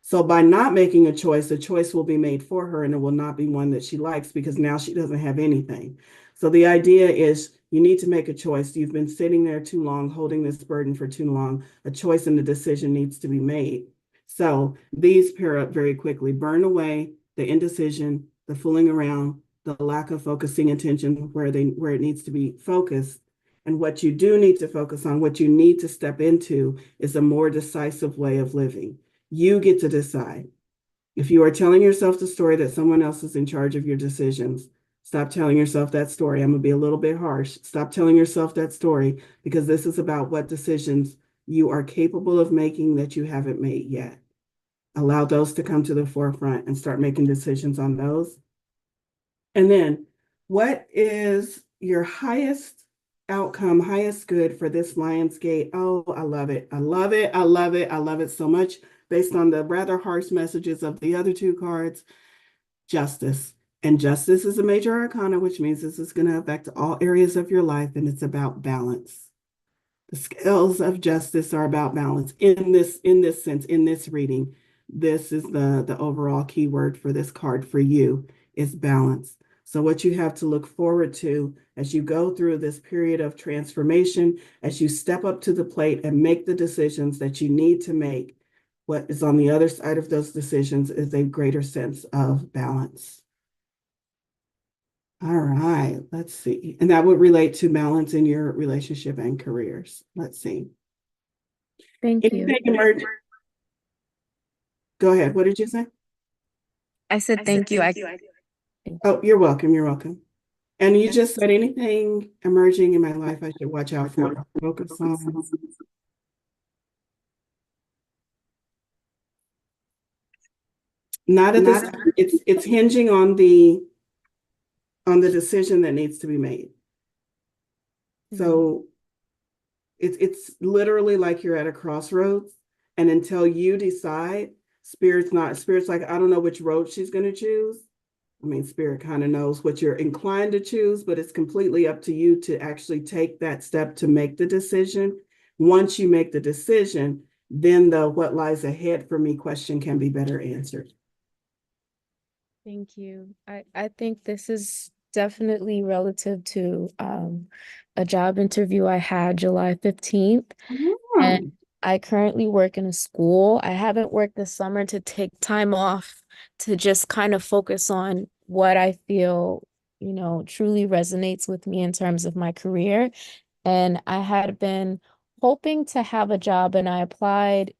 So by not making a choice will be made for her and it will not be one that she likes because now she doesn't have anything. So the idea is you need to make a choice. You've been sitting there too long, holding this burden for too long. A choice and a decision needs to be made. So these pair up very quickly. Burn away the indecision, the fooling around, the lack of focusing attention where it needs to be focused. And what you do need to focus on, what you need to step into is a more decisive way of living. You get to decide. If you are telling yourself the story that someone else is in charge of your decisions, stop telling yourself that story. I'm going to be a little bit harsh. Stop telling yourself that story because this is about what decisions you are capable of making that you haven't made yet. Allow those to come to the forefront and start making decisions on those. And then, what is your highest outcome, highest good for this Lionsgate? Oh, I love it. I love it. I love it. I love it so much. Based on the rather harsh messages of the other two cards, justice. And justice is a major arcana, which means this is going to affect all areas of your life, and it's about balance. The scales of justice are about balance in this sense, in this reading. This is the overall keyword for this card for you is balance. So what you have to look forward to as you go through this period of transformation, as you step up to the plate and make the decisions that you need to make, what is on the other side of those decisions is a greater sense of balance. All right, let's see. And that would relate to balance in your relationship and careers. Let's see. Thank you. Anything emerging? Go ahead. What did you say? I said thank you. Oh, you're welcome. You're welcome. And you just said anything emerging in my life I should watch out for. Focus on. Not at this time. It's hinging on the decision that needs to be made. So it's literally like you're at a crossroads, and until you decide, spirit's like, I don't know which road she's going to choose. I mean, spirit kind of knows what you're inclined to choose, but it's completely up to you to actually take that step to make the decision. Once you make the decision, then the what lies ahead for me question can be better answered. Thank you. I think this is definitely relative to a job interview I had July 15th. And I currently work in a school. I haven't worked this summer to take time off to just kind of focus on what I feel, truly resonates with me in terms of my career. And I had been hoping to have a job and I applied,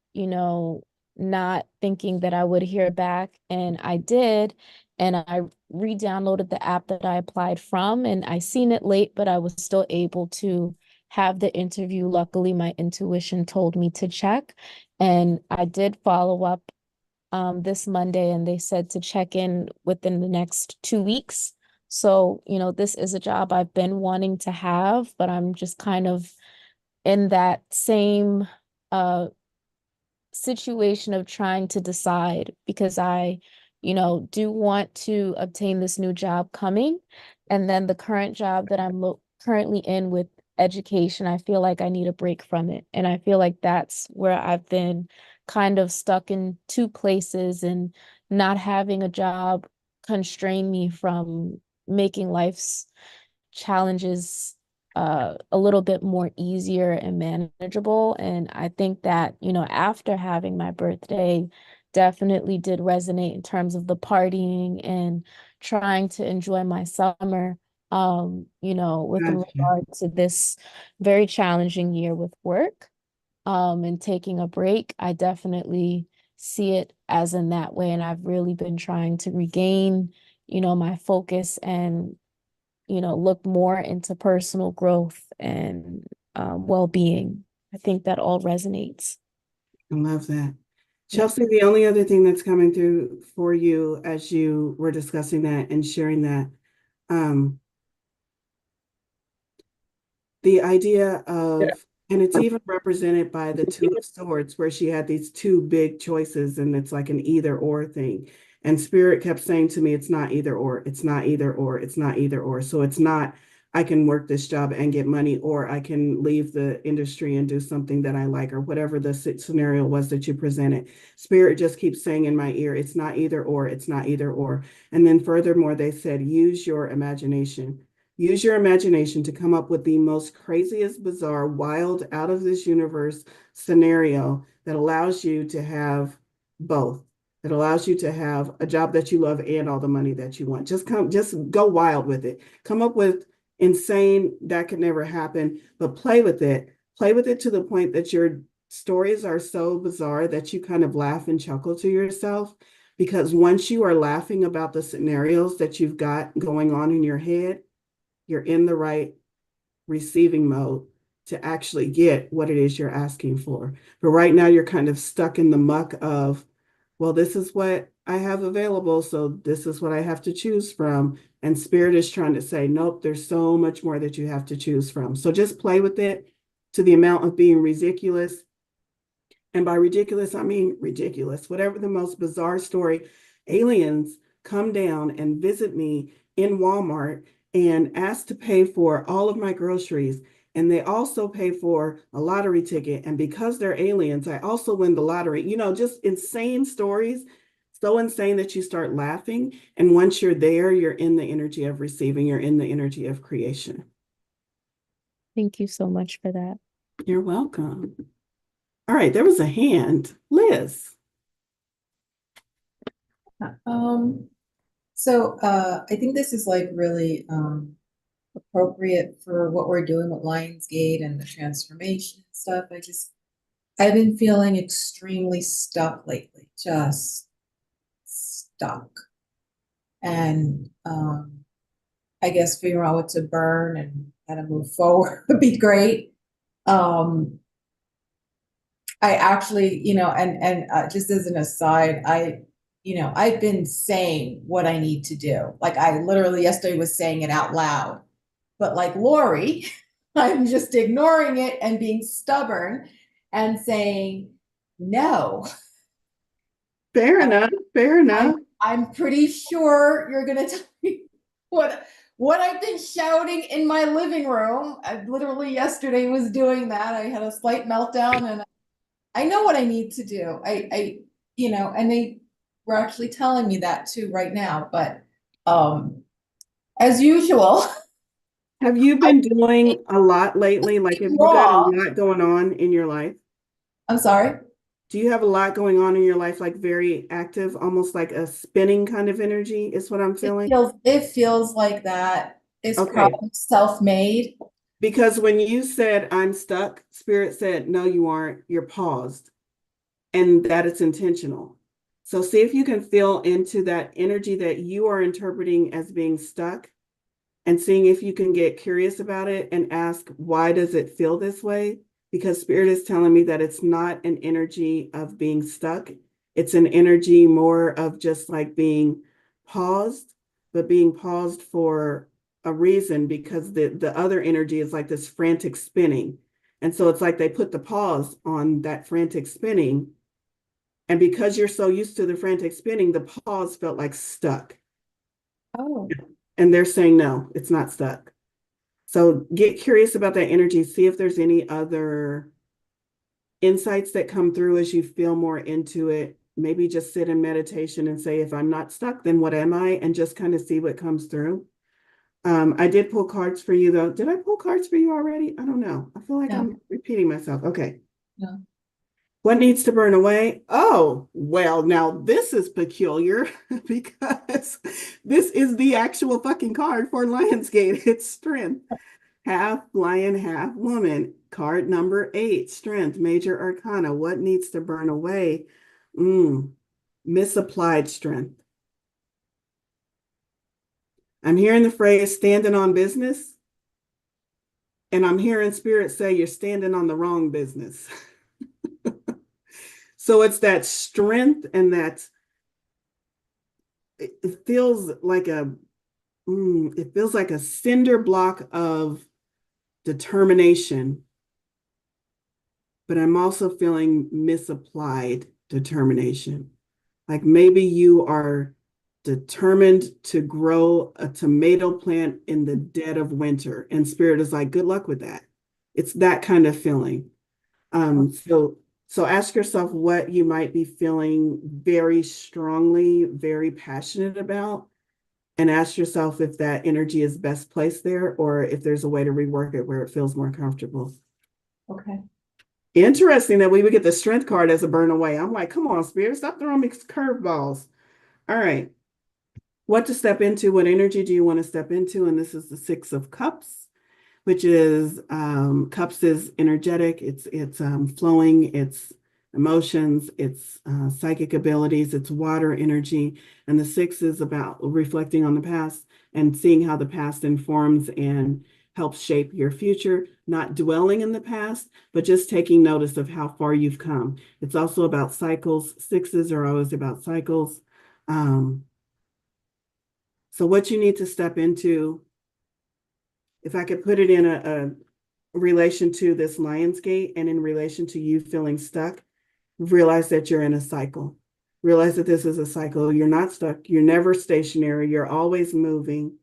not thinking that I would hear back. And I did. And I re-downloaded the app that I applied from and I seen it late, but I was still able to have the interview. Luckily, my intuition told me to check. And I did follow up this Monday and they said to check in within the next 2 weeks. So, this is a job I've been wanting to have, but I'm just kind of in that same situation of trying to decide because I, do want to obtain this new job coming. And then the current job that I'm currently in with education, I feel like I need a break from it. And I feel like that's where I've been kind of stuck in two places and not having a job constrain me from making life's challenges a little bit more easier and manageable. And I think that, after having my birthday, definitely did resonate in terms of the partying and trying to enjoy my summer, with regard to this very challenging year with work, and taking a break. I definitely see it as in that way. And I've really been trying to regain, my focus and look more into personal growth and well-being. I think that all resonates. I love that. Chelsea, the only other thing that's coming through for you as you were discussing that and sharing that, the idea of, and it's even represented by the Two of Swords, where she had these two big choices, and it's like an either or thing. And Spirit kept saying to me, it's not either or, it's not either or, it's not either or. So it's not, I can work this job and get money, or I can leave the industry and do something that I like, or whatever the scenario was that you presented. Spirit just keeps saying in my ear, it's not either or, it's not either or. And then furthermore, they said, use your imagination. Use your imagination to come up with the most craziest, bizarre, wild, out of this universe scenario that allows you to have both. It allows you to have a job that you love and all the money that you want. Just go wild with it. Come up with insane, that could never happen, but play with it. Play with it to the point that your stories are so bizarre that you kind of laugh and chuckle to yourself. Because once you are laughing about the scenarios that you've got going on in your head, you're in the right receiving mode to actually get what it is you're asking for. But right now, you're kind of stuck in the muck of, well, this is what I have available, so this is what I have to choose from. And Spirit is trying to say, nope, there's so much more that you have to choose from. So just play with it to the amount of being ridiculous. And by ridiculous, I mean ridiculous. Whatever the most bizarre story, aliens come down and visit me in Walmart and ask to pay for all of my groceries. And they also pay for a lottery ticket. And because they're aliens, I also win the lottery. You know, just insane stories. So insane that you start laughing. And once you're there, you're in the energy of receiving, you're in the energy of creation. Thank you so much for that. You're welcome. All right, there was a hand. Liz. I think this is like really appropriate for what we're doing with Lionsgate and the transformation and stuff. I've been feeling extremely stuck lately, just stuck. And I guess figuring out what to burn and how to move forward would be great. I actually, just as an aside, I've been saying what I need to do. Like I literally yesterday was saying it out loud. But like Lori, I'm just ignoring it and being stubborn and saying no. Fair enough. Fair enough. I'm pretty sure you're gonna tell me what I've been shouting in my living room. I literally yesterday was doing that. I had a slight meltdown and I know what I need to do. And they were actually telling me that too right now. But as usual. Have you been doing a lot lately? Like, have you got a lot going on in your life? I'm sorry? Do you have a lot going on in your life, like very active, almost like a spinning kind of energy is what I'm feeling? It feels like that. It's Okay. probably self-made. Because when you said I'm stuck, Spirit said, no, you aren't. You're paused. And that it's intentional. So see if you can feel into that energy that you are interpreting as being stuck, and seeing if you can get curious about it and ask, why does it feel this way? Because Spirit is telling me that it's not an energy of being stuck. It's an energy more of just like being paused, but being paused for a reason, because the other energy is like this frantic spinning. And so it's like they put the pause on that frantic spinning. And because you're so used to the frantic spinning, the pause felt like stuck. Oh. And they're saying, no, it's not stuck. So get curious about that energy. See if there's any other insights that come through as you feel more into it. Maybe just sit in meditation and say, if I'm not stuck, then what am I? And just kind of see what comes through. I did pull cards for you, though. Did I pull cards for you already? I don't know. I feel like I'm repeating myself. Okay. No. What needs to burn away? Oh, well, now this is peculiar because this is the actual fucking card for Lionsgate. It's strength. Half lion, half woman. Card number 8, strength, major arcana. What needs to burn away? Misapplied strength. I'm hearing the phrase standing on business, and I'm hearing Spirit say you're standing on the wrong business. So it's that strength, and that it feels like a cinder block of determination, but I'm also feeling misapplied determination. Like maybe you are determined to grow a tomato plant in the dead of winter. And Spirit is like, good luck with that. It's that kind of feeling. So ask yourself what you might be feeling very strongly, very passionate about, and ask yourself if that energy is best placed there or if there's a way to rework it where it feels more comfortable. Okay. Interesting that we would get the strength card as a burn away. I'm like, come on, Spirit, stop throwing me curveballs. All right. What to step into? What energy do you want to step into? And this is the Six of Cups, which is cups is energetic. It's flowing. It's emotions. It's psychic abilities. It's water energy. And the six is about reflecting on the past and seeing how the past informs and helps shape your future, not dwelling in the past, but just taking notice of how far you've come. It's also about cycles. Sixes are always about cycles. So what you need to step into, if I could put it in a relation to this Lionsgate and in relation to you feeling stuck, realize that you're in a cycle. Realize that this is a cycle. You're not stuck. You're never stationary. You're always moving.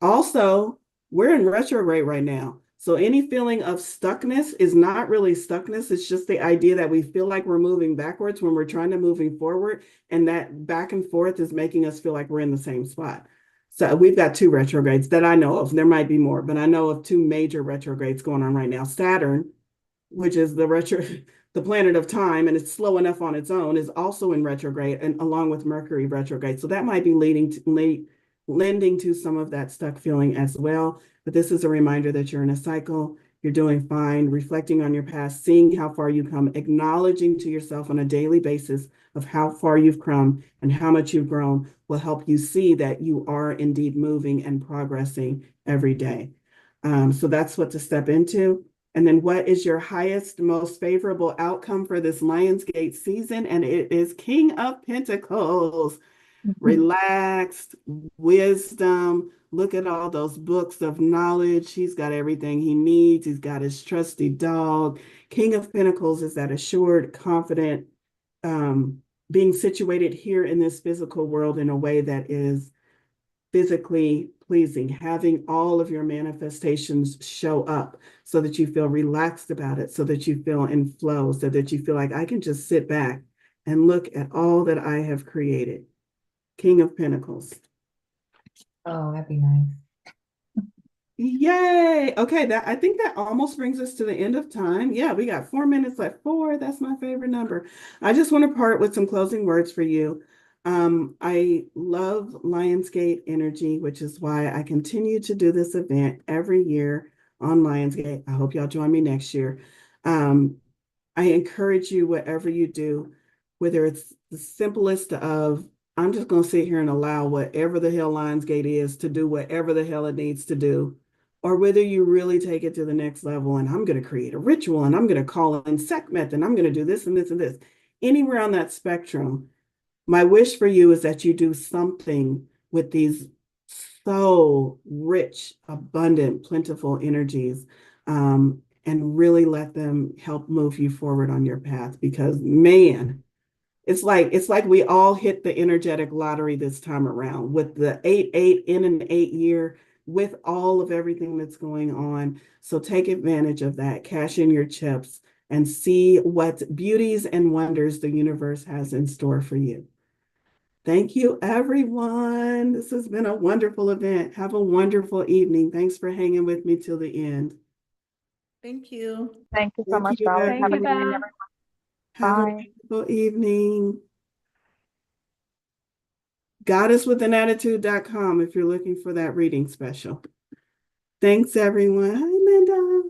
Also, we're in retrograde right now. So any feeling of stuckness is not really stuckness. It's just the idea that we feel like we're moving backwards when we're trying to moving forward. And that back and forth is making us feel like we're in the same spot. So we've got 2 retrogrades that I know of. There might be more, but I know of 2 major retrogrades going on right now. Saturn, which is the planet of time, and it's slow enough on its own, is also in retrograde, and along with Mercury retrograde. So that might be lending to some of that stuck feeling as well. But this is a reminder that you're in a cycle. You're doing fine, reflecting on your past, seeing how far you come, acknowledging to yourself on a daily basis of how far you've come and how much you've grown will help you see that you are indeed moving and progressing every day. So that's what to step into. And then what is your highest, most favorable outcome for this Lionsgate season? And it is King of Pentacles. Relaxed, wisdom. Look at all those books of knowledge. He's got everything he needs. He's got his trusty dog. King of Pentacles is that assured, confident, being situated here in this physical world in a way that is physically pleasing, having all of your manifestations show up so that you feel relaxed about it, so that you feel in flow, so that you feel like I can just sit back and look at all that I have created. King of Pentacles. Oh, that'd be nice. Yay. Okay, I think that almost brings us to the end of time. Yeah, we got 4 minutes left. 4, that's my favorite number. I just want to part with some closing words for you. I love Lionsgate energy, which is why I continue to do this event every year on Lionsgate. I hope y'all join me next year. I encourage you, whatever you do, whether it's the simplest of, I'm just going to sit here and allow whatever the hell Lionsgate is to do whatever the hell it needs to do, or whether you really take it to the next level and I'm going to create a ritual and I'm going to call in Sekhmet and I'm going to do this and this and this. Anywhere on that spectrum, my wish for you is that you do something with these so rich, abundant, plentiful energies, and really let them help move you forward on your path. Because man, it's like we all hit the energetic lottery this time around with the 8-8 in an 8 year, with all of everything that's going on. So take advantage of that, cash in your chips, and see what beauties and wonders the universe has in store for you. Thank you, everyone. This has been a wonderful event. Have a wonderful evening. Thanks for hanging with me till the end. Thank you. Thank you so Thank much, you, Valerie. Have a good everyone. evening. Have a Bye. wonderful evening. Goddesswithanattitude.com if you're looking for that reading special. Thanks, everyone. Hi, Linda.